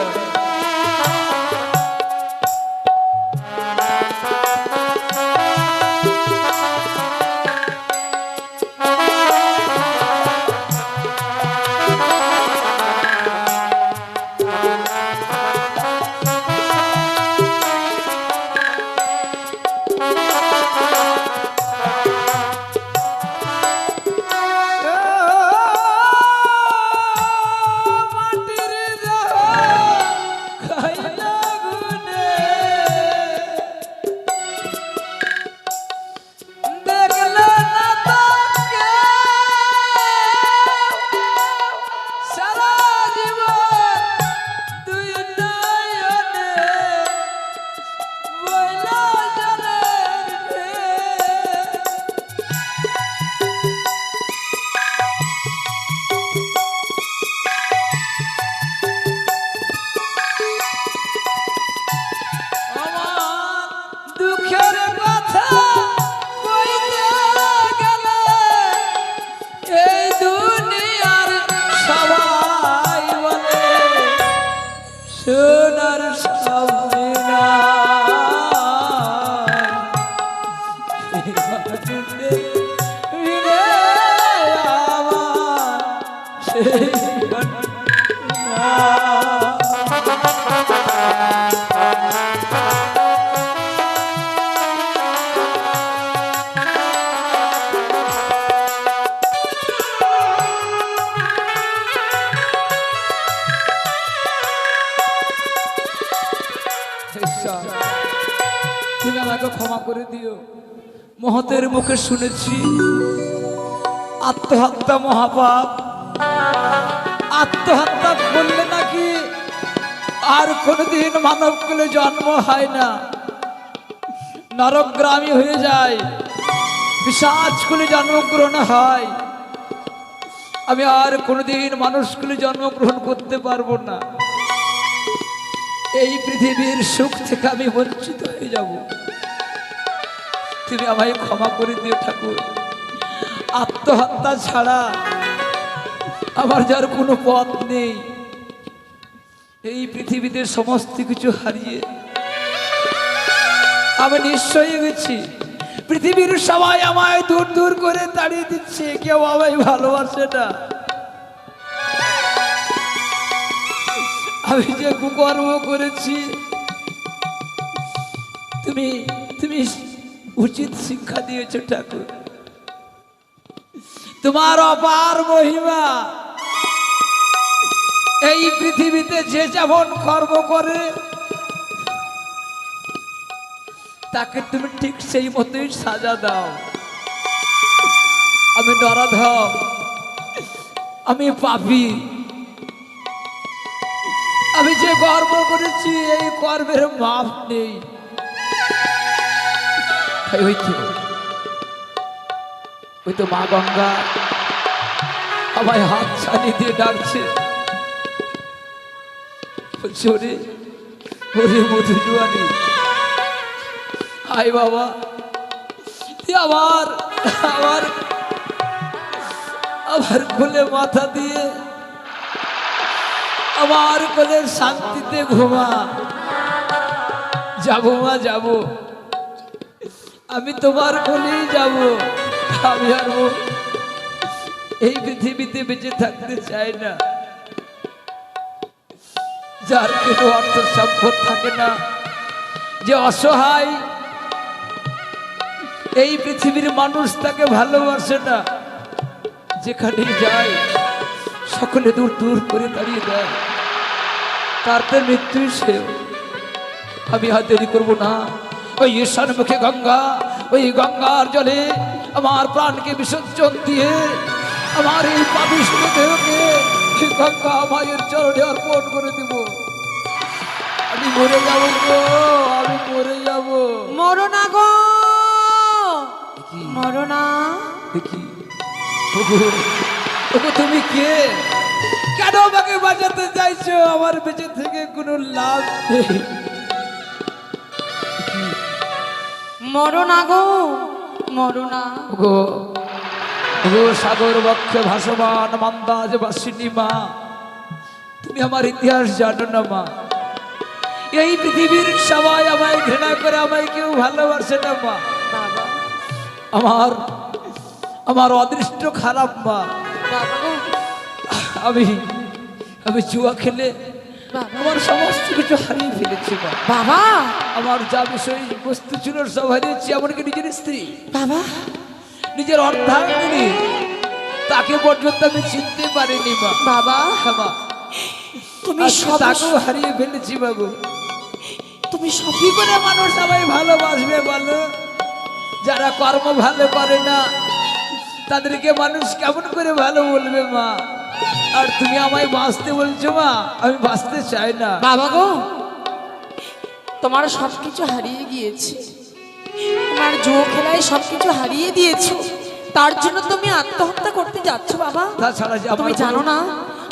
ঈশ্বর, তুমি আমাকে ক্ষমা করে দিও। মহতের মুখে শুনেছি আত্মহত্যা মহাপাপ, আত্মহত্যা করলে নাকি আর কোনোদিন মানব কুলে জন্ম হয় না, নরকগ্রামী হয়ে যায়, পিশাচ কুলে জন্মগ্রহণ হয়। আমি আর কোনোদিন মানুষ কুলে জন্মগ্রহণ করতে পারবো না। এই পৃথিবীর সুখ থেকে আমি বঞ্চিত হয়ে যাব। তুমি আমায় ক্ষমা করে দিও ঠাকুর। আত্মহত্যা ছাড়া আমার যার কোনো পথ নেই। এই পৃথিবীতে সমস্ত কিছু হারিয়ে আমি নিঃস্ব হয়ে গেছি। পৃথিবীর সবাই আমায় দূর দূর করে তাড়িয়ে দিচ্ছে, কেউ আমায় ভালোবাসে না। আমি যে কুকর্ম করেছি, তুমি তুমি উচিত শিক্ষা দিয়েছ ঠাকুর। তোমার অপার মহিমা। এই পৃথিবীতে যে যেমন কর্ম করে তাকে তুমি ঠিক সেই মতোই সাজা দাও। আমি নরাধম, আমি পাপী। আমি যে কর্ম করেছি এই কর্মের মাপ নেই। ওই তো মা গঙ্গা আমায় হাত ছানি দিয়ে ডাকছে, বলছে ওরে ওরে মধু জুয়ানি, আয় বাবা, তুই আবার আবার আবার কোলে মাথা দিয়ে আমার কোলে শান্তিতে ঘুমা। যাবো মা, যাবো, আমি তোমার কোলেই যাব। আমি আর এই পৃথিবীতে বেঁচে থাকতে চাই না। যার কোনো অর্থ সম্পদ থাকে না, যে অসহায়, এই পৃথিবীর মানুষ তাকে ভালোবাসে না। যেখানে যায় সকলে দূর দূর করে দাঁড়িয়ে দেয়, তারপর মৃত্যুই সে। আমি আর দেরি করবো না। ওই ঈশান মুখে গঙ্গা, ওই গঙ্গার জলে আমার প্রাণকে বিসর্জন দিয়ে আমার এই পাপিষ্ঠ দেহকে গঙ্গা মায়ের চরণে অর্পণ করে দিব। আমি মরে যাবো গো, আমি মরে যাবো। মরো না গো, মরো না। দেখি তুমি কে? কেন আমাকে বাঁচাতে চাইছো? আমার বেঁচে থেকে কোনো লাভ নেই। মরো না গো, মরো না গো গো সাগর বক্ষে ভাসমান মন্দাজ বাসিনী মা, তুমি আমার ইতিহাস জানো না মা। এই পৃথিবীর সবাই আমায় ঘৃণা করে, আমায় কেউ ভালোবাসে না মা। বাবা, আমার আমার অদৃষ্ট খারাপ মা। বাবা গো, আমি আমি জুয়া খেলে বাবা, আমার সমস্ত কিছু হারিয়ে ফেলেছি মা। বাবা, আমার যা বিষয় বস্তু ছিল সব হারিয়েছি, এমনকি নিজের স্ত্রী, বাবা, নিজের অর্ধাঙ্গিনী, তাকে পর্যন্ত আমি চিনতে পারিনি মা। বাবা, হ্যাঁ মা, তুমি আজকে সব তাকেও হারিয়ে ফেলেছি বাবু। তুমি সব কি করে মানুষ সবাই ভালোবাসবে বলো? যারা কর্ম ভালো করে না তাদেরকে মানুষ কেমন করে ভালো বলবে মা? আর তুমি আমায় বাঁচতে বলছো মা, আমি বাঁচতে চাই না। বাবা গো, তোমার সবকিছু হারিয়ে গিয়েছে। তোমার জুয়ো খেলায় সবকিছু হারিয়ে দিয়েছো, তার জন্য তুমি আত্মহত্যা করতে যাচ্ছ বাবা। তাছাড়া যে আমার তুমি জানো না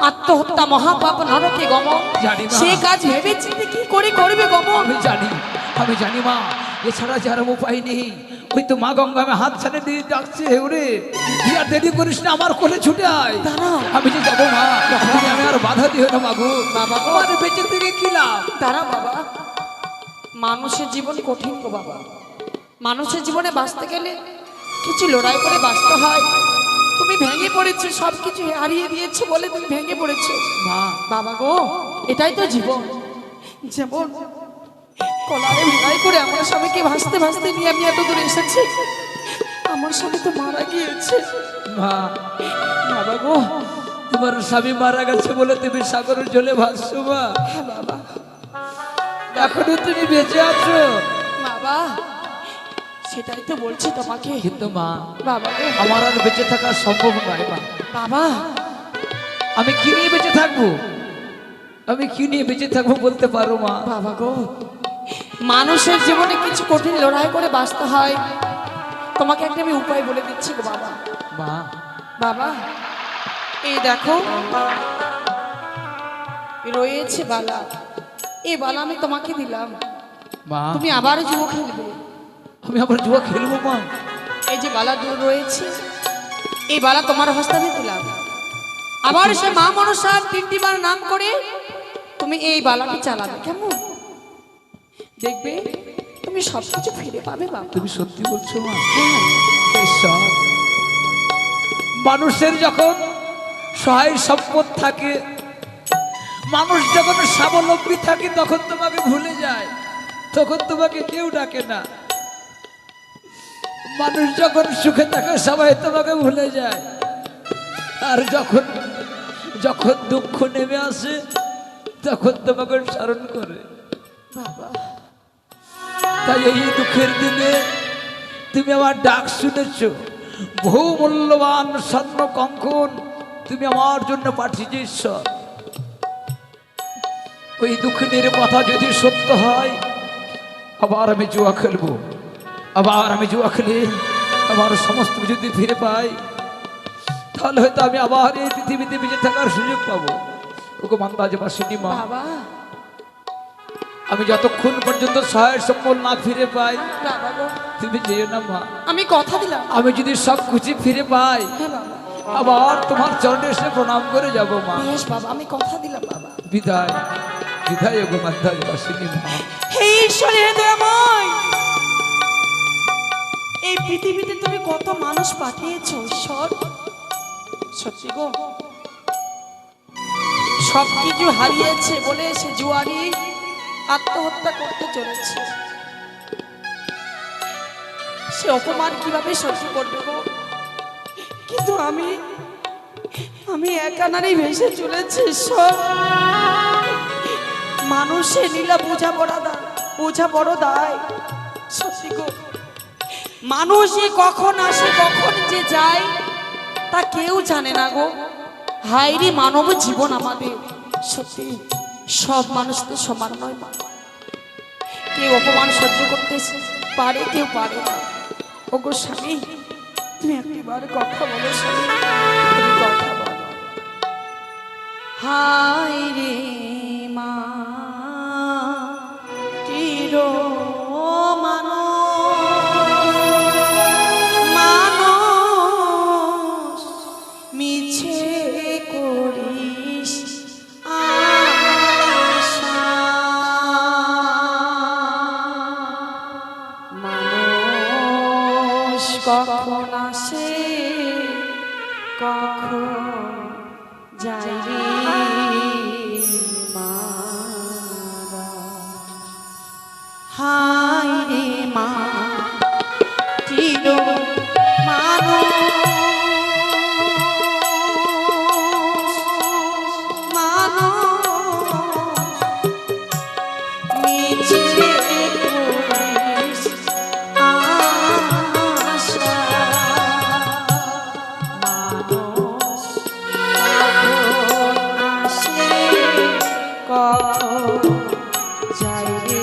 আত্মহত্যা মহাপাপ, নরকে গমন। জানি মা। সেই কাজ ভেবেচিন্তে কি করে করবে গমন? আমি জানি মা, এছাড়া যার উপায় নেই। ওই তো মা গঙ্গা আমি হাত ছাড়ে দিয়ে ডাকছে, ওরে তুই আর দেরি করিস না, আমার কোলে ছুটে আয়। দাঁড়াও। আমি যে যাবো মা, তুমি আমি আর বাধা দিও না মাগো। বাবা গো, আমার বেঁচে থেকে কি লাভ? দাঁড়া বাবা, মানুষের জীবন কঠিন গো বাবা। মানুষের জীবনে বাঁচতে গেলে কিছু লড়াই করে বাঁচতে হয়। তুমি ভেঙে পড়েছো, সবকিছু হারিয়ে দিয়েছো বলে তুমি ভেঙে পড়েছো মা বাবা গো। এটাই তো জীবন। যেমন কলারে লড়াই করে আমার স্বামীকে ভাসতে ভাসতে নিয়ে আমি এত দূরে এসেছি, আমার স্বামী তো মারা গিয়েছে। মা বাবা গো, তোমার স্বামী মারা গেছে বলে তুমি সাগরের জলে ভাসছো মা? হ্যাঁ বাবা। এখনো তুমি বেঁচে আছো। বাবা সেটাই তো বলছি তোমাকে। কিন্তু মা, বাবা গো, আমার আর বেঁচে থাকা সম্ভব নয় মা। বাবা আমি কি নিয়ে বেঁচে থাকবো? আমি কি নিয়ে বেঁচে থাকবো বলতে পারো মা? বাবা গো, মানুষের জীবনে কিছু কঠিন লড়াই করে বাঁচতে হয়। তোমাকে একটা আমি উপায় বলে দিচ্ছি গো বাবা। মা, বাবা এই দেখো রয়েছে বালা, এই বালা আমি তোমাকে দিলাম, মা তুমি আবার জুয়ো খেলবে। আমি আবার জুয়া খেলবো মা? এই যে বালা দূর রয়েছে, এই বালা তোমার হস্তে আমি দিলাম। আবার সে মা মনসার 3টি বার নাম করে তুমি এই বালাটি চালাবে, কেমন? দেখবে তুমি সবকিছু ফিরে পাবে বাবা। তুমি সত্যি বলছো মা? ঈশ্বর, মানুষের যখন সহায় সম্পদ থাকে, মানুষ যখন স্বাবলম্বী থাকে, তখন তোমাকে ভুলে যায়, তখন তোমাকে কেউ ডাকে না। মানুষ যখন সুখে থাকে সবাই তোমাকে ভুলে যায়, আর যখন যখন দুঃখ নেমে আসে তখন তোমাকে স্মরণ করে। বাবা তাই এই দুঃখের দিনে তুমি আমার ডাক শুনেছ, বহু মূল্যবান স্বর্ণ কঙ্কন তুমি আমার জন্য পাঠিয়েছ ঈশ্বর। ওই দুঃখের কথা যদি সত্য হয়, আবার আমি জুয়া খেলবো, আবার আমি জুয়া খেলে আমার সমস্ত যদি ফিরে পাই, তাহলে হয়তো আমি আবার এই পৃথিবীতে বেঁচে থাকার সুযোগ পাবো। ওকে মান্দাজে বাসিনী মা, বাবা আমি যতক্ষণ পর্যন্ত সহায় সম্বল না ফিরে পাই, বাবা গো, তুমি যেও না মা। আমি কথা দিলাম। আমি যদি সব কিছু ফিরে পাই, হ্যাঁ বাবা, আবার তোমার চরণে এসে প্রণাম করে যাব মা। বেশ বাবা, আমি কথা দিলাম বাবা। বিদায়, বিদায় গো মান্দাজে বাসিনী মা। হে ঈশ্বরের দয়াময়, এই পৃথিবীতে তুমি কত মানুষ পাঠিয়েছো ঈশ্বর। সত্যি গো, সবকিছু হারিয়েছে বলে সে জুয়ারি আত্মহত্যা করতে চলেছে। সে অপমান কিভাবে সহ্য করবে গো? কিন্তু আমি একা নারী ভেসে চলেছি ঈশ্বর। মানুষের লীলা বোঝা বড় দায়। সত্যি গো, মানুষ যে কখন আসে কখন যে যায় তা কেউ জানে না গো। হায়রে মানব জীবন আমাদের। সত্যি সব মানুষ তো সমান নয় বাবা। কেউ অপমান সহ্য করতে পারে, কেউ পারে না। ও গো স্বামী, তুমি একটিবার কথা বলো স্বামী, তুমি কথা বলো। হায় রে মা টিরো মানুষ মিছে করিস আশা। মানুষ কখন আসে কখন যাই রে মারা। হায় রে মা টিরো মানুষ মিছে করিস আশা। মানুষ কখন আসে কখন যায় রে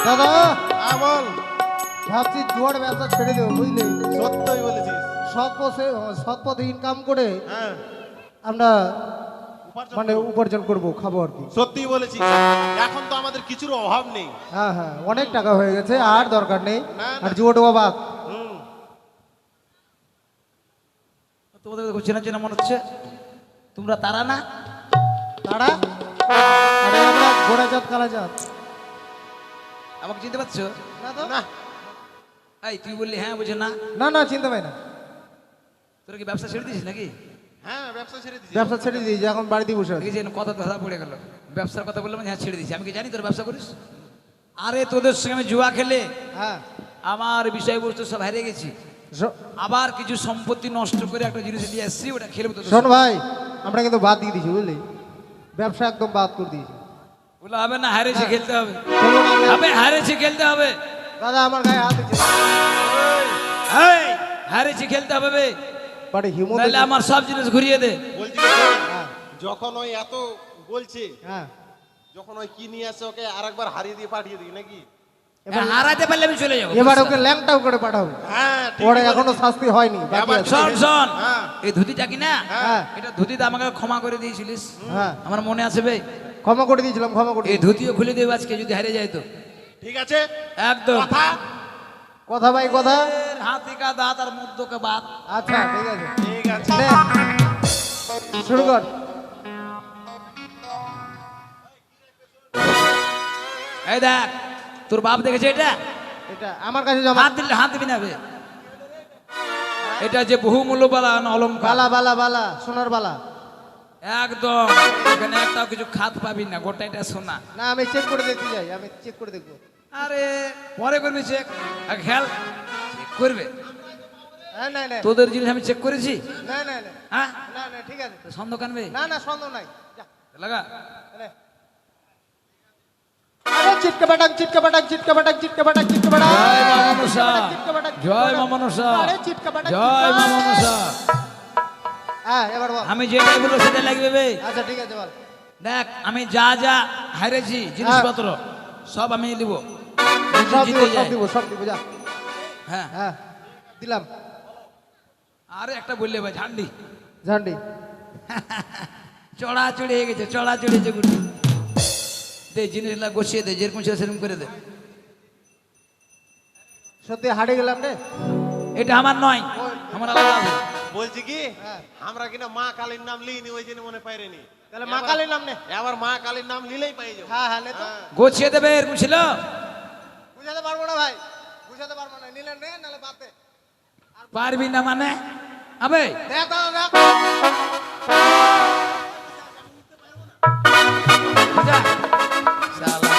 দাদা বল, ভাবছি জুয়ার ব্যবসা ছেড়ে দেবো, বুঝলি? সত্যই বলেছিস। সৎ পথে ইনকাম করে হ্যাঁ, আমরা মানে উপার্জন করব, খাবো আর কি। সত্যি বলেছি, এখন তো আমাদের কিছুর অভাব নেই। হ্যাঁ হ্যাঁ, অনেক টাকা হয়ে গেছে, আর দরকার নেই। না, না। আর জুয়োটোবা বাদ। হুম। তোমাদের দেখো চেনা চেনা মনে হচ্ছে, তোমরা তারা না? তারা? আরে আমরা ঘোড়া জাত, কালা জাত। আমাকে চিনতে পারছো? না তো। না, এই তুই বললি হ্যাঁ বুঝে না, না না, চিনতে পাই না। তোরা কি ব্যবসা ছেড়ে দিয়েছিস নাকি? হ্যাঁ ব্যবসা ছেড়ে দিছি। ব্যবসা ছেড়ে দিয়েছি, এখন বাড়িতে বসে আছি। দেখেছি কথা ধরা পড়ে গেল, ব্যবসার কথা বললাম হ্যাঁ ছেড়ে দিয়েছি। আমি কি জানি তোর ব্যবসা করিস? আরে তোদের সঙ্গে আমি জুয়া খেলে হ্যাঁ। আমার বিষয়বস্তু সব হারিয়ে গেছি, শো- আবার কিছু সম্পত্তি নষ্ট করে একটা জিনিস নিয়ে এসেছি, ওটা খেলবো তোদের শোন সঙ্গে। ভাই, আমরা কিন্তু বাদ দিয়ে দিয়েছি, বুঝলি? ব্যবসা একদম বাদ করে দিয়েছি। বলে হবে না, হারেছি খেলতে হবে, চলুন আমরা- হবে হারেছি খেলতে হবে, দাদা আমার গায়ে হাত দিচ্ছে। এই, হারেছি খেলতে হবে বে, বাড়ি হিমো নাহলে আমার সব জিনিস ঘুরিয়ে দে। বলছি কি শোন, হ্যাঁ যখন ওই এত বলছে, হ্যাঁ। যখন ওই কি নিয়ে আসে ওকে আরেকবার হারিয়ে দিয়ে পাঠিয়ে দিই নাকি? হারাতে পারলে আমি চলে যাবো। এবার ওকে ল্যাংটাও করে পাঠাবো। হ্যাঁ ঠিক ওরে বলেছিস। এখনো শাস্তি হয়নি, বাকি আবার আছে। শোন শোন, হ্যাঁ। এই ধুতিটা কি না, হ্যাঁ এটা ধুতিটা আমাকে ক্ষমা করে দিয়েছিলিস, হ্যাঁ, আমার মনে আছে বে। ক্ষমা করে দিয়েছিলাম, ক্ষমা করে এই ধুতিও খুলে দেবে আজকে যদি হারিয়ে যায় তো। ঠিক আছে, একদম কথা কথা ভাই, কথা। হাতি কা দাঁত আর মুদ্দ কা বাত। আচ্ছা ঠিক আছে, ঠিক আছে। নে, শুরু কর। এই দেখ, তোর বাপ দেখেছে এটা? এটা আমার কাছে জমা। হাত দিলে হাত দিবি না বে। এটা যে বহু মূল্যবান অলংকার, বালা বালা বালা, সোনার বালা। একদম এখানে একটাও কিছু খাত পাবি না, গোটা এটা সোনা। না আমি চেক করে দেখতে যাই, আমি চেক করে দেখবো। আরে পরে করবি চেক, আগে খেয়াল চেক করবে। হ্যাঁ না না তোদের জিনিস আমি চেক করেছি, না না না হ্যাঁ না না, ঠিক আছে। সন্দেহ কানবে না না, সন্দেহ নাই। যা, লাগা। নে। আরে চিটকা বাটাক, চিটকা বাটাক, চিটকা বাটাক, চিটকা বাটাক, চিটকা বাটাক। জয় মা মনসা, চিটকা বাটাক, চিটকা জয় মা বাটাক। মনসা, আরে চিটকা বাটাক, জয় চিটকা। মা মনসা। হ্যাঁ এবার বল। আমি যেটাই বলবো সেটাই লাগবে বে। আচ্ছা ঠিক আছে বল। দেখ আমি যা যা হারেছি জিনিসপত্র সব আমি নিব, সব জিতে দিব, সব যাই। দিব, সব দিব, যা। হ্যাঁ হ্যাঁ দিলাম। আরে একটা বললে ভাই ঝান্ডি ঝান্ডি। চড়াচড়ি হয়ে গেছে, চড়াচড়ি হয়েছে গুটি। দে জিনিসগুলা গোছিয়ে দে, যেরকম ছিল সেরকম করে দে। সত্যি হারিয়ে গেলাম রে। এটা আমার নয়, আমার আলাদা আছে। বলছি কি হ্যাঁ। আমরা কিনা মা কালীর নাম লিইনি, ওই জন্য মনে পাইরেনি। তাহলে মা কালীর নাম নে। এবার মা কালীর নাম নিলেই পাই যাবো। হ্যাঁ হ্যাঁ, নে তো। গোছিয়ে দেবে, এরকম ছিল। বুঝাতে পারবো না ভাই, বুঝাতে পারবো না। নিলে নে, নাহলে বাদ দে। পারবি না মানে আবে দেখ দাদা, দেখ। বুঝা? শালা।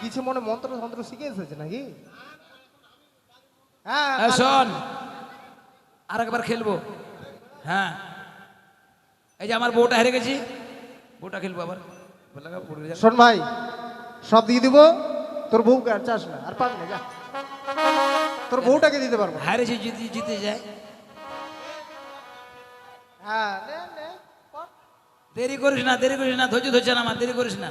কিছু মনে মন্ত্র তন্ত্র শিখে এসেছে নাকি? হ্যাঁ এ, শোন আর একবার খেলবো। হ্যাঁ এই যে আমার বউটা হেরে গেছি, বউটা খেলবো আবার। লাগা, পড়ে যা। শোন ভাই, সব দিয়ে দিব, তোর বউকে আর চাস না, আর পাবি না, যা। তোর বউটাকে দিতে পারবো না। হারেছি জিতে জিতে যায়। হ্যাঁ নে নে, কর। দেরি করিস না, দেরি করিস না, ধৈর্য ধরছে না আমার, দেরি করিস না।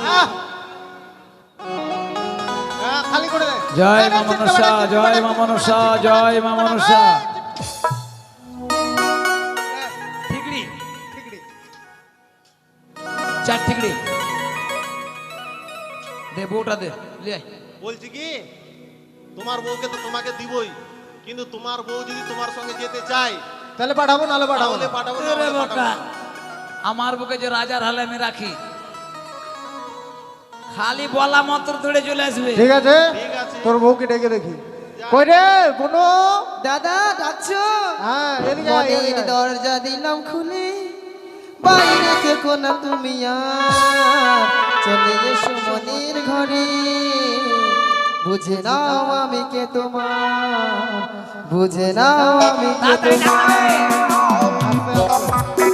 আহ! হ্যাঁ, খালি করে দে। জয় নে, নে, মা চিৎকা মনসা, বাড়া, চিৎকা জয় বাড়া, মা চিৎকা মনসা, বাড়া, জয় মা চিৎকা বাড়া, মনসা। হ্যাঁ, ঠিকরি, ঠিকরি। চার ঠিকরি দে, বউটা দে, লে আয়। বলছি কি তোমার বউকে তো তোমাকে দিবই, কিন্তু তোমার বউ যদি তোমার সঙ্গে যেতে চায় তাহলে পাঠাবো, নাহলে পাঠাবো তাহলে না। পাঠাবো, এরে নাহলে বোকা, পাঠাবো না। আমার বুকে যে রাজার হালে আমি রাখি, খালি বলা মাত্র দৌড়ে চলে আসবে। ঠিক আছে, ঠিক আছে। তোর বউকে ডেকে দেখি। কই রে বোনো? দাদা ডাকছো? হ্যাঁ এদিকে আয়, মনের এদিকে আয়। দরজা দিলাম খুলে, বাইরে থেকো না তুমি আর, চলে এসো মনের ঘরে। বুঝে নাও আমি কে তোমার, বুঝে নাও আমি কে তাড়াতাড়ি তোমার। আস্তে আস্তে।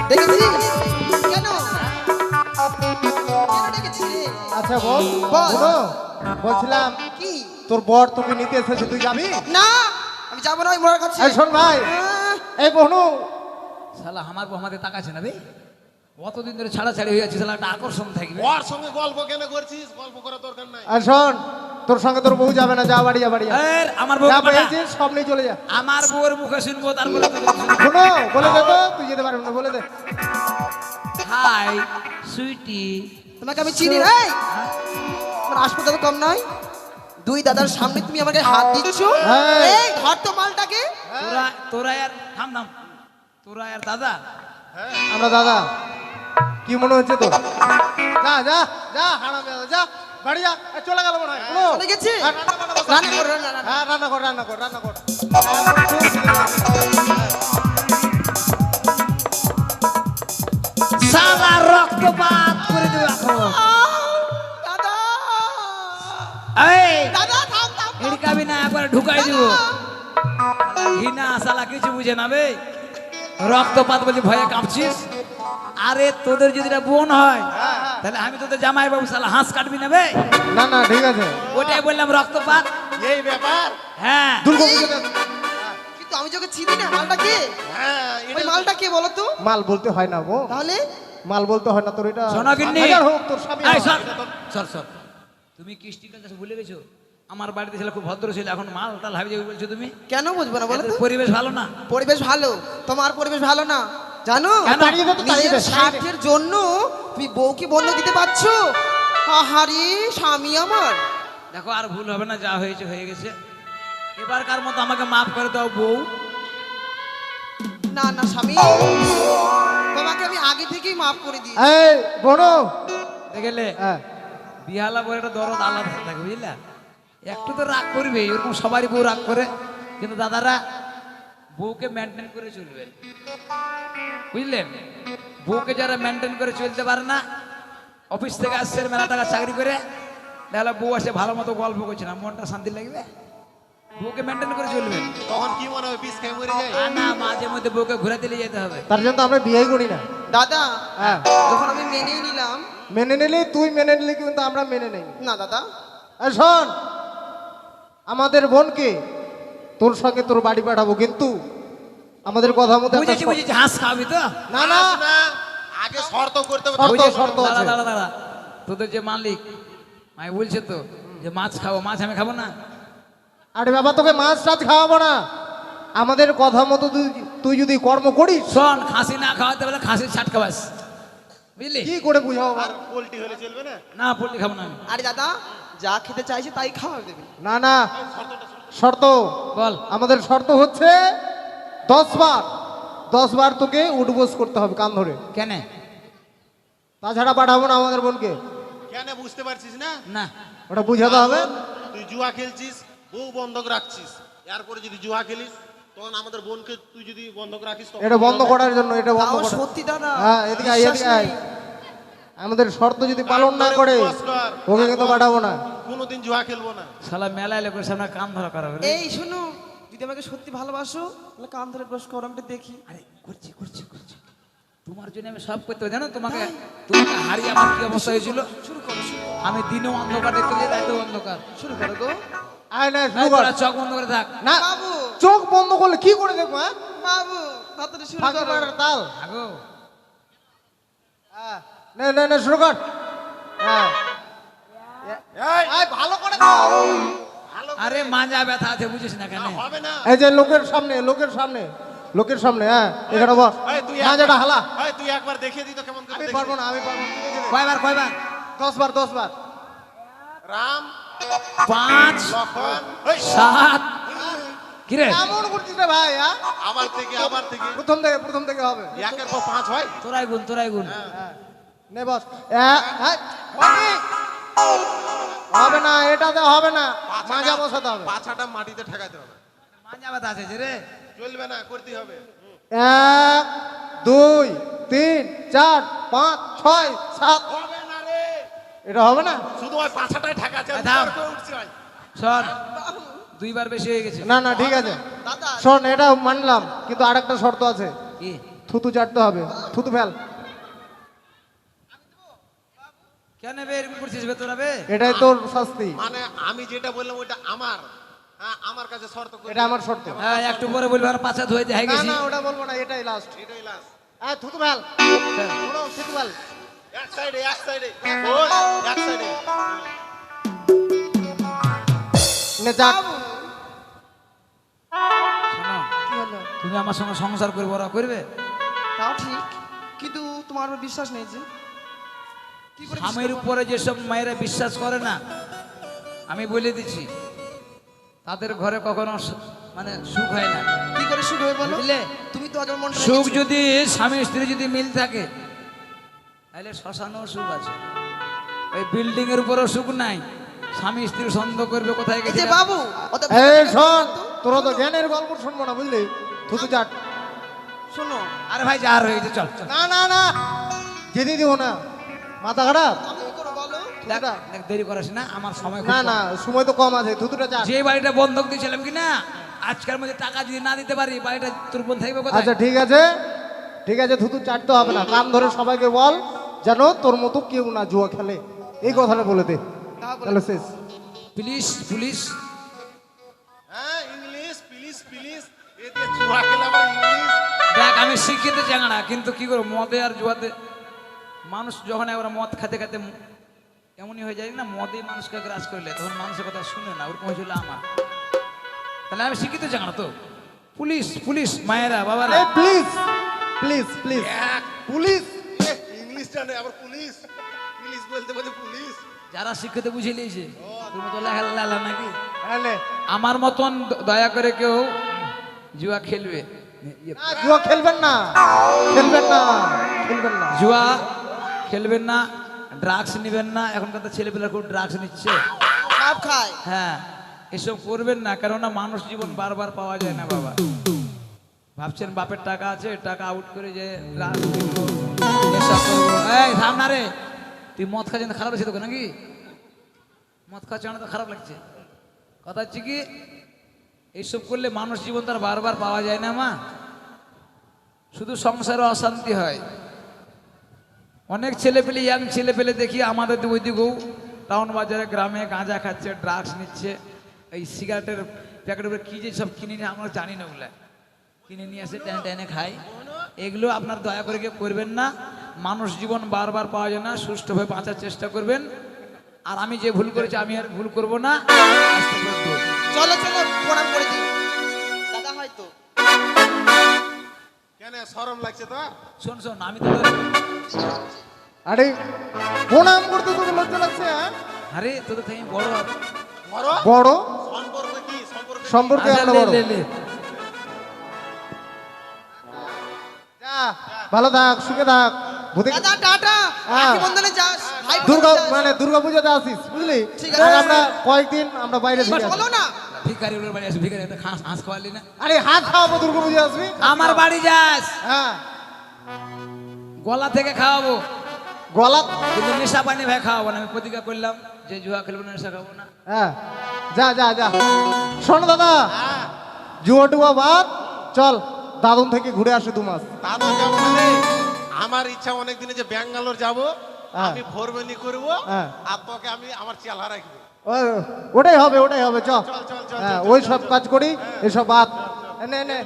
দেখেছিস কেন? কেন দেখেছিস? আচ্ছা বল বল। বোনো, বলছিলাম কি? তোর বর তোকে নিতে এসেছে, তুই যাবি? না আমি যাবো না, ওই মোড়ার কাছে। এই শোন ভাই, আহ, এই বোনু, শালা আমার বউ আমাদের তাকাচ্ছে না বে। অতদিন ধরে ছাড়াছাড়ি হয়ে যাচ্ছে তাহলে একটা আকর্ষণ থাকবে। ওর সঙ্গে গল্প কেন করছিস? গল্প করার দরকার নাই। আর শোন, তোর সঙ্গে তোর বউ যাবে না, যা বাড়ি যা বাড়ি যা। এর আমার বউ যা পাঠা। পেয়েছিস সব নিয়ে চলে যা। আমার বউর মুখে শুনবো তারপরে শোনো, বলে দে তো, তুই যেতে পারবি না, বলে দে। হাই সুইটি। তোমাকে আমি চিনি না। এই, তোমার হাসপাতাল কম নয়, দুই দাদার সামনে তুমি আমাকে হাত দিচ্ছ। হ্যাঁ। এই ধর তো মালটাকে। তোরা আর থাম থাম, তোরা আর দাদা আমরা দাদা, কি মনে হচ্ছে তোর? যা যা যা, হারামে যা বাড়ি যা। এ, চলে গেল মনে হয়। শোনো, চলে গেছে? হ্যাঁ, রান্না বান্না বসা। রান্না কর, রান্না, রান্না। হ্যাঁ, রান্না কর, রান্না কর, রান্না কর। সারা রক্তপাত করে দেবো এখন। দাদা, এই দাদা, থাম, থাম, থাম। এড়কাবি না, একবার ঢুকাই দিব। ঘৃণা শালা কিছু বুঝে না বে, রক্তপাত বলছি ভয়ে কাঁপছিস। আরে তোদের যদি এটা বোন হয় তাহলে আমি তোদের জামাই বাবু, শালা হাঁস কাটবি না বে। না না, ঠিক আছে। ওটাই বললাম রক্তপাত। এই ব্যাপার। হ্যাঁ দুর্গা পুজোতে কিন্তু আমি তোকে চিনি না, মালটা কে? হ্যাঁ, ওই এটা মালটা কে বলো তো? মাল বলতে হয় না গো, তাহলে মাল বলতে হয় না তোর। এটা শোনো গিন্নি। হাজার হোক তোর স্বামী এই আমার। সর সর সর, তুমি কৃষ্টিকাল কাছে ভুলে গেছো? আমার বাড়িতে ছিল খুব ভদ্র ছিল, এখন মাল টাল হাবি যাবে বলছো তুমি। কেন বুঝবো না বলো তো? এদের পরিবেশ ভালো না। পরিবেশ ভালো, তোমার পরিবেশ ভালো না, জানো? কেন? তাড়িয়ে দে তো, তাড়িয়ে নিজের দে। স্বার্থের জন্য তুমি বউকে বন্ধ দিতে পারছো। আহারে স্বামী আমার। দেখো আর ভুল হবে না, যা হয়েছে হয়ে গেছে। এবারকার মতো আমাকে মাফ করে দাও বউ। না না স্বামী, তোমাকে আমি আগে থেকেই মাফ করে দিই। এই বোনো, দেখলে হ্যাঁ, বিহালা বলে একটা দরদ আলাদা থাকে বুঝলা। একটু তো রাগ করবে, এরকম সবারই বউ রাগ করে, কিন্তু দাদারা বউকে মেনটেন করে চলবেন, বুঝলেন? বউকে যারা মেনটেন করে চলতে পারে না, অফিস থেকে আসছে মেলা টাকা চাকরি করে, তাহলে বউ আসে ভালো মতো গল্প করছে না, মনটা শান্তি লাগবে। বউকে মেনটেন করে চলবেন। তখন কি মনে হয় পিস খেয়ে মরে যায়? আর না, মাঝে মধ্যে বউকে ঘুরাতে নিয়ে যেতে হবে। তার জন্য তো আমরা বিয়েই করি না। দাদা, হ্যাঁ, যখন আমি মেনেই নিলাম। মেনে নিলি তুই, মেনে নিলি কিন্তু আমরা মেনে নেই। না দাদা, এই শোন, আমাদের বোনকে তোর সঙ্গে তোর বাড়ি পাঠাবো, কিন্তু আমাদের কথা মতো একটা বুঝেছি বুঝেছি, হাঁস খাওয়াবি তো? না না, না, আগে শর্ত করতে হবে। শর্ত, বুঝে- শর্ত। দাঁড়া আছে। দাঁড়া দাঁড়া, তোদের যে মালিক আমি বলছে তো যে মাছ খাবো, মাছ আমি খাবো না। আরে বাবা, তোকে মাছ টাছ খাওয়াবো না, আমাদের কথা মতো তুই যদি কর্ম করিস। শোন, খাসি না খাওয়াতে বলে খাসির ছাট খাওয়াস, বুঝলি? কি করে বুঝাবো? আর পোল্ট্রি হলে চলবে না? না পোল্ট্রি খাবো না আমি। আরে দাদা, যা খেতে চাইছে তাই খাওয়া দেবে। না না, শর্ত, বল। আমাদের শর্ত হচ্ছে 10 বার তোকে উঠবোস করতে হবে কান ধরে, কেন? তাছাড়া পাঠাবো না আমাদের বোনকে। কেন বুঝতে পারছিস না? না ওটা বুঝাতে হবে। তুই জুয়া খেলছিস, বউ বন্ধক রাখছিস, এরপরে যদি জুয়া খেলিস তখন আমাদের বোনকে তুই যদি বন্ধক রাখিস তখন এটা কি বন্ধ হবে? করার জন্য, এটা বন্ধ তাও করার। সত্যি দাদা, হ্যাঁ, এদিকে আয়, বিশ্বাস এদিকে আয়। নেই। আমাদের শর্ত যদি পালন না করে নমস্কার। ওকে কিন্তু পাঠাবো না। কোনোদিন জুয়া খেলবো না। শালা মেলায় লোকের সামনে কান ধরা করা হবে রে। এই শোনো, যদি আমাকে সত্যি ভালোবাসো তাহলে কান ধরে বস করো, আমি একটু দেখি। আরে করছি করছি করছি, তোমার জন্য আমি সব করতে হবে, জানো? তোমাকে তোমাকে হারিয়ে আমার কি অবস্থা হয়েছিল। শুরু করো, শুরু করো, আমি দিনেও অন্ধকার দেখতে যাই, রাতেও অন্ধকার। শুরু করো গো। আয় না, এই শুরু কর। তোরা চোখ বন্ধ করে থাক। না, বাবু, চোখ বন্ধ করলে কি করে দেখবো? হ্যাঁ, বাবু, তাড়াতাড়ি শুরু ফাঁকি করো। মারার তাল। আগো হ্যাঁ, নে নে নে, শুরু কর। হ্যাঁ, এই, আয়, ভালো করে দাও। ভালো আরে মাজা ব্যথা আছে, বুঝিস না কেন? হবে না। এই যে লোকের সামনে, লোকের সামনে, লোকের সামনে। হ্যাঁ, এখানে বস। এই, তুই মাজাটা হালা। এই, তুই একবার দেখিয়ে দিত কেমন করে আমি দেখছিস? পারবো না, আমি পারবো না। তুই দেখে দে। কয়বার কয়বার? 10 বার। রাম, 5 লক্ষণ, এই, 7 কিরে কেমন করছিস রে ভাই? হ্যাঁ, আবার থেকে প্রথম থেকে হবে। একের পর 5 হয়। তোরাই গুন। হ্যাঁ, নে বস। হ্যাঁ, হবে না, এটাতে হবে না, মাজা বসাতে হবে। পাছাটা মাটিতে ঠেকাতে হবে। মাজা ব্যথা আছে যে রে। চলবে না, করতে হবে। 1 2 3 4 5 6 7। হবে না রে, এটা হবে না। শুধু ওই পাছাটাই ঠেকাচ্ছে, এই থাম। উপর করে উঠছে ভাই। শোন, 2 বার বেশি হয়ে গেছে। না না, ঠিক আছে। দাদা, শোন, এটা মানলাম, কিন্তু আরেকটা শর্ত আছে। কি? থুতু চাটতে হবে। থুতু ফেল। কেন বে এরকম করছিস বে তোরা বে? এটাই তোর শাস্তি। মানে আমি যেটা বললাম ওটা আমার, হ্যাঁ, আমার কাছে শর্ত করে এটা আমার শর্ত। হ্যাঁ একটু পরে বলবি আর পাছা ধুয়ে দিয়ে না গেছি। না, ওটা বলবো না, এটাই লাস্ট। এটাই লাস্ট। থুতু ভাল শোনো থুতু ভাল এক সাইডে ওই এক সাইডে নে যাক শোনো, কি হলো? তুমি আমার সঙ্গে সংসার করবে, ওরা করবে? তাও ঠিক, কিন্তু তোমার উপর বিশ্বাস নেই যে। কি করে স্বামীর উপরে যেসব মায়েরা বিশ্বাস করে না, আমি বলে দিচ্ছি, তাদের ঘরে কখনো মানে সুখ হয় না। কি করে সুখ হবে বলো? বুঝলে? তুমি তো আগে মন সুখ যদি স্বামী স্ত্রী যদি মিল থাকে, তাহলে শ্মশানেও সুখ আছে। ওই বিল্ডিং এর উপরেও সুখ নাই। স্বামী স্ত্রী সন্দেহ করবে কোথায় এই গেছে। যে বাবু, অত এই শোন তোরা তো জ্ঞানের গল্প শুনবো না বুঝলি থুতু চাট শোনো, আরে ভাই যা আর হয়েছে, চল চল। না না না যেতে দিব না মাথা খারাপ আমি কি করে বলো? দেখ, দেখ, দেরি করিস না, আমার সময় খুব না কম। না সময় তো কম আছে থুতুটা চাট যে বাড়িটা বন্ধক দিয়েছিলাম কি না, আজকের মধ্যে টাকা যদি না দিতে পারি, বাড়িটা তোর বোন থাকবে কোথায়? আচ্ছা ঠিক আছে থুতু চাটতে হবে না কান ধরে সবাইকে বল যেন তোর মতো কেউ না জুয়া খেলে এই কথাটা বলে দে তাহলে শেষ প্লিজ পুলিশ। হ্যাঁ ইংলিশ প্লিজ এতে জুয়া খেলে আবার ইংলিশ দেখ, আমি শিক্ষিত চাঙড়া, কিন্তু কি করবো, মদে আর জুয়াতে মানুষ যখন একবার মদ খেতে খেতে এমনই হয়ে যায় না, মদে মানুষকে গ্রাস করলে তখন মানুষের কথা শুনে না, ওরকম হয়েছিল আমার। তাহলে আমি শিক্ষিত চাঙড়া তো। পুলিশ পুলিশ মায়েরা বাবারা, please please please police English জানে আবার পুলিশ বলতে পুলিশ যারা শিক্ষিত বুঝে নিয়েছে, তোর মতো লেখা নাকি হ্যাঁ আমার মতন দয়া করে কেউ জুয়া খেলবে, জুয়া খেলবেন না খেলবেন না খেলবেন না জুয়া খেলবেন না, ড্রাগস নেবেন না। এখনকার তো ছেলেপেলা খুব ড্রাগস নিচ্ছে। সব খায়। হ্যাঁ, এসব করবেন না, কেননা মানুষ জীবন বারবার পাওয়া যায় না বাবা। ভাবছেন বাপের টাকা আছে, টাকা আউট করে যে drugs কিনবো, নেশা করবো। এই থাম না রে, তুই মদ খাচ্ছেন খারাপ লাগছে তোকে নাকি? মদ খাচ্ছে না তো খারাপ লাগছে? কথা হচ্ছে কি, এইসব করলে মানুষ জীবন তার বারবার পাওয়া যায় না মা, শুধু সংসারে অশান্তি হয়। অনেক ছেলে পেলে, ইয়াং ছেলে পেলে দেখি আমাদের ওইদিকেও টাউন বাজারে গ্রামে গাঁজা খাচ্ছে, ড্রাগস নিচ্ছে, এই সিগারেটের প্যাকেটের উপরে কী যে সব কিনে নিয়ে আমরা জানি না, ওগুলা কিনে নিয়ে আসে টেনে টেনে খাই। এগুলো আপনার দয়া করে কেউ করবেন না। মানুষ জীবন বারবার পাওয়া যায় না, সুষ্ঠুভাবে বাঁচার চেষ্টা করবেন। আর আমি যে ভুল করেছি আমি আর ভুল করব না। আস্তে করে দৌড়। চলো চলো প্রণাম করে দিই। দাদা হয়তো কেন শরম লাগছে তো শোন শোন, আমি তো আরে প্রণাম করতে তোকে লজ্জা লাগছে হ্যাঁ আরে তোদের থেকে বড় বড় বড় সম্পর্ক কি সম্পর্কে আচ্ছা, আমরা লে, বড় লে, লে। যা ভালো থাক সুখে থাক ভূতে দাদা টাটা, হ্যাঁ। রাখি বন্ধনে যাস, ভাই দুর্গা বন্ধনে যাস। মানে দুর্গা পূজাতে আসিস বুঝলি ঠিক আছে। আর আমরা কয়েকদিন আমরা বাইরে থেকে আসি। বলো না, ভিখারি ওর বাড়ি আসে, ভিখারি একটা হাঁস খাওয়ালি না? আরে হাত খাওয়াবো দুর্গা পূজা আসবি আমার বাড়ি যাস, হ্যাঁ গলা থেকে খাওয়াবো, গলা কিন্তু নেশা পানি ভাই খাওয়াবো না। আমি প্রতিজ্ঞা করলাম যে জুয়া খেলবো না, নেশা খাবো না। হ্যাঁ যা যা যা শোন দাদা জুয়া টুয়া বাদ চল দাদন থেকে ঘুরে আসে 2 মাস দাদা যাবো না রে। আমার ইচ্ছা অনেক দিনে যে ব্যাঙ্গালোর যাব, হ্যাঁ। আমি ভোরবেলি করব, হ্যাঁ। আর তোকে আমি আমার চেলা রাখবো। ওটাই হবে চ চল চল চল হ্যাঁ ওই সব কাজ করি এসব বাদ নে নে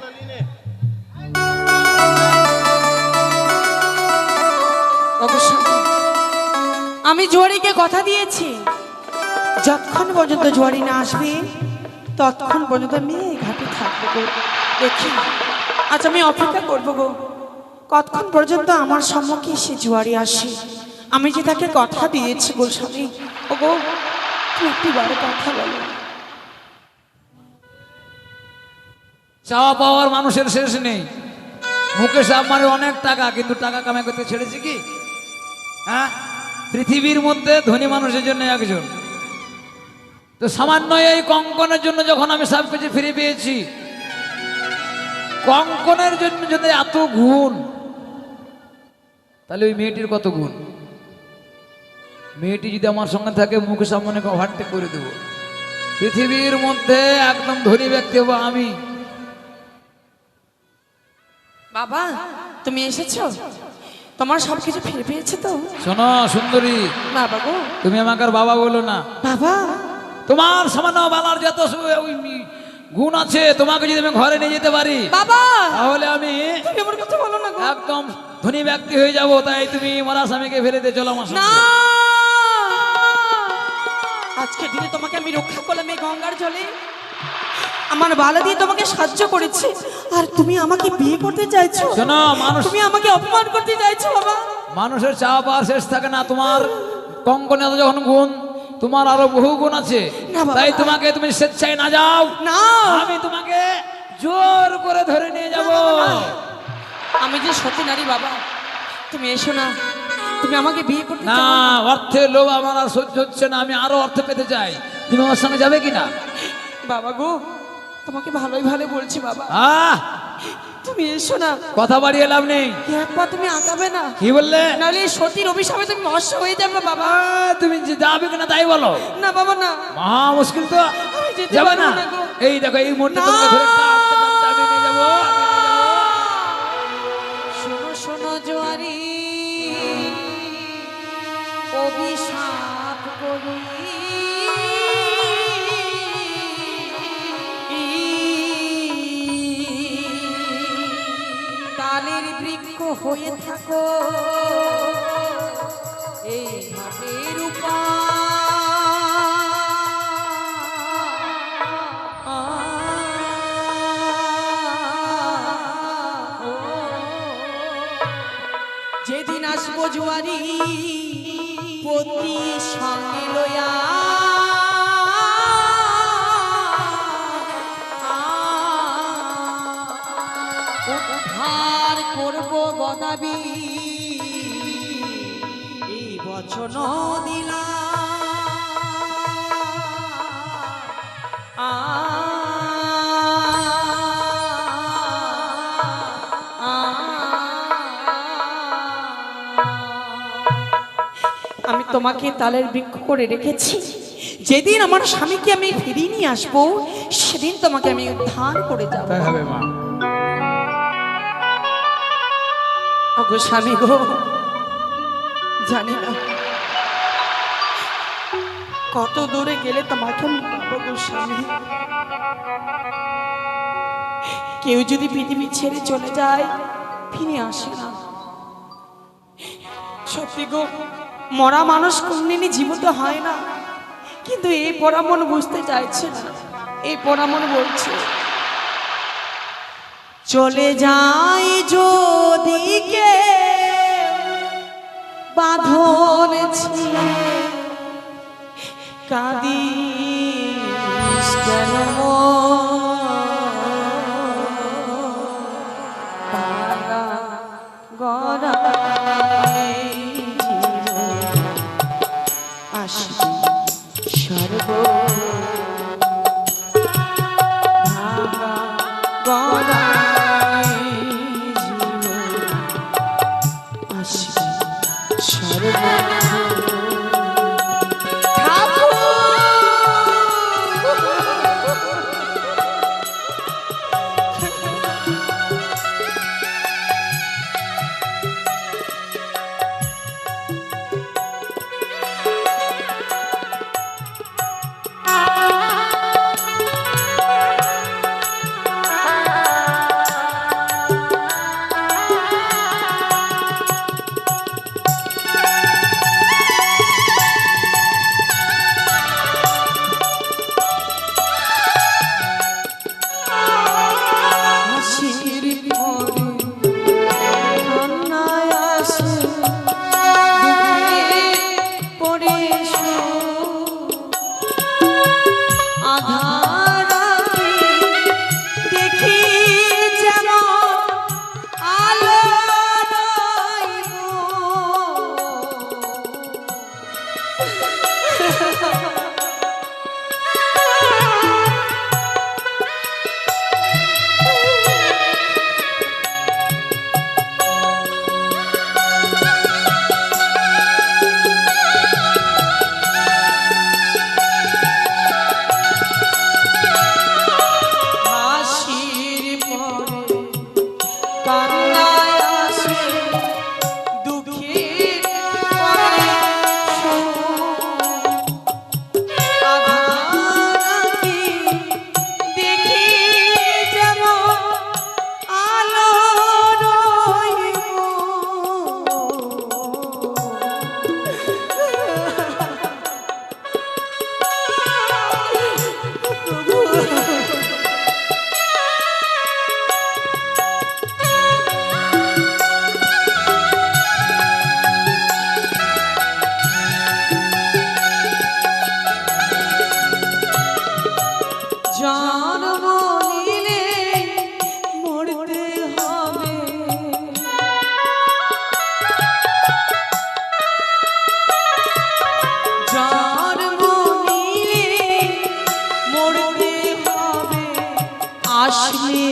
অবশ্যই আমি জুয়ারিকে কথা দিয়েছি, যতক্ষণ পর্যন্ত জুয়ারি না আসবে ততক্ষণ পর্যন্ত আমি এই ঘাটে থাকবো গো। দেখি আজ আমি অপেক্ষা করবো গো, কতক্ষণ পর্যন্ত আমার সম্মুখে সে জুয়ারি আসে। আমি যে তাকে কথা দিয়েছি গো স্বামী, ও গো তুমি একটু বারে কথা বলো। চাওয়া পাওয়ার মানুষের শেষ নেই। মুকেশ আম্বানির অনেক টাকা, কিন্তু টাকা কামাই করতে ছেড়েছে কি? হ্যাঁ, পৃথিবীর মধ্যে ধনী মানুষের জন্য একজন। তো সামান্য এই কঙ্কনের জন্য যখন আমি সব কিছু ফিরে পেয়েছি, কঙ্কনের জন্য যদি এত গুণ, তাহলে ওই মেয়েটির কত গুণ। মেয়েটি যদি আমার সঙ্গে থাকে, মুকেশ আম্বানিকে ওভারটেক করে দেবো। পৃথিবীর মধ্যে একদম ধনী ব্যক্তি হবো আমি। বাবা তুমি এসেছো, তোমার সবকিছু ফিরে পেয়েছে তো? শোনো সুন্দরী, বাবা গো, তুমি আমাকে আর বাবা বলো না। বাবা তোমার সামান্য বালার যত ওই গুণ আছে, তোমাকে যদি আমি ঘরে নিয়ে যেতে পারি বাবা তাহলে আমি তুমি আমার কথা বলো না গো। একদম ধনী ব্যক্তি হয়ে যাব। তাই তুমি মরা স্বামীকে ফেলে দিয়ে চলো আমার না, সঙ্গে। আজকে দিনে তোমাকে আমি রক্ষা করলাম এই গঙ্গার জলে, আমার বালা দিয়ে তোমাকে সাহায্য করেছি, আর তুমি আমাকে বিয়ে করতে চাইছো? শোনো, মানুষ তুমি আমাকে অপমান করতে চাইছো বাবা? মানুষের চাওয়া পাওয়ার শেষ থাকে না। তোমার কঙ্কনে এত যখন গুণ, তোমার আরো বহু গুণ আছে। না বাবা। তাই তোমাকে তুমি স্বেচ্ছায় না যাও, না, আমি তোমাকে জোর করে ধরে নিয়ে যাব। আমি যে সতী নারী বাবা, তুমি এসো না, তুমি আমাকে বিয়ে করতে না, চাও? অর্থের লোভ আমার আর সহ্য হচ্ছে না, আমি আরো অর্থ পেতে চাই। তুমি আমার সঙ্গে যাবে কিনা? বাবা গো, তোমাকে ভালোই ভালো বলছি বাবা, আহ, তুমি এসো না। কথা বাড়িয়ে লাভ নেই। একবার তুমি আঁকাবে না, কি বললে? নাহলে এই সতীর অভিশাপে তুমি মৎস্য হয়ে যাবে বাবা। তুমি যে যাবে কিনা তাই বলো। না বাবা না, মহা মুশকিল তো, আমি যেতে যাবে পারবো না? না গো। এই দেখো, এই মুহূর্তে না। তোমাকে ধরে টানতে টানতে আমি নিয়ে যাবো। শোনো শোনো জোয়ারি, অভিশাপ করি তালের বৃক্ষ হয়ে থাকো এই মাটির যেদিন আসবো জুয়ারি পতি সঙ্গে লয়া উদ্ধার করবো গদাবি এই বচন দিলা আমি তোমাকে তালের বৃক্ষ করে রেখেছি, যেদিন আমার স্বামীকে আমি ফিরিয়ে নিয়ে আসবো সেদিন তোমাকে আমি উদ্ধার করে যাবো। তাই হবে মা। ওগো স্বামী গো, জানি না কত দূরে গেলে তোমাকে আমি পাবো গো স্বামী। কেউ যদি পৃথিবী ছেড়ে চলে যায় ফিরে আসে না। সত্যি গো, মরা মানুষ কোনদিনই জীবিত হয় না, কিন্তু এই পরা মন বুঝতে চাইছে না। এই পরা মন বলছে চলে যাই যদি কে বাঁধন ছিঁড়ে, কাঁদিস কেন ভাঙা গড়ায় জীবন আসবি সর্ব ভাঙা গড়ায় জীবন আসবি সর্ব। ঠাকুর মনিলে মরতে হবে যার মনিলে মরতে হবে আসলে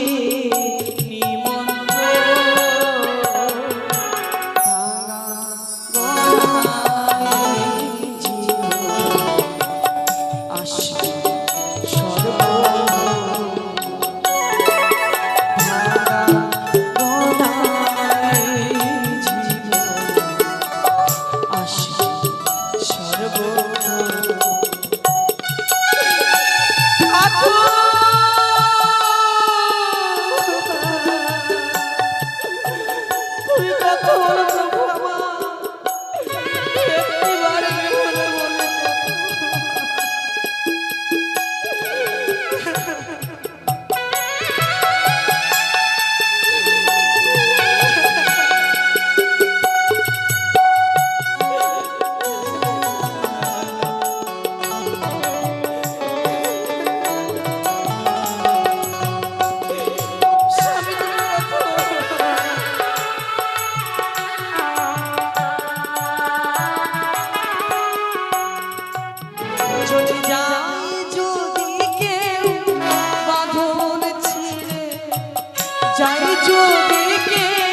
যাই যদি কেউ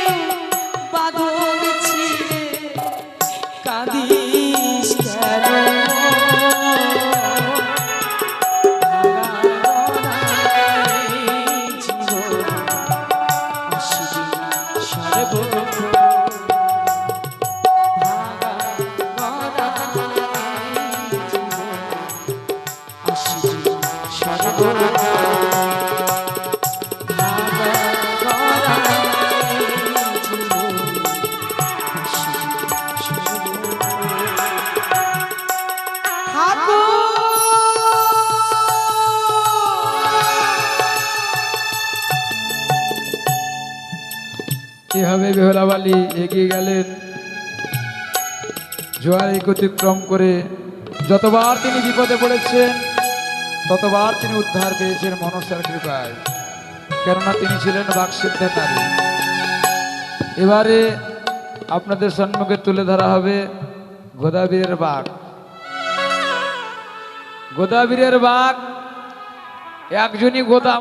বাঁধন ছিঁড়ে কাঁদিস কেন এভাবে বেহুলাবালি এগিয়ে গেলেন জোয়ার অতিক্রম করে। যতবার তিনি বিপদে পড়েছেন ততবার তিনি উদ্ধার পেয়েছেন মনসার কৃপায়, কেননা তিনি ছিলেন বাকসিদ্ধা নারী। এবারে আপনাদের সম্মুখে তুলে ধরা হবে গোদাবীরের বাঘ। গোদাবীরের বাঘ একজনই গোদা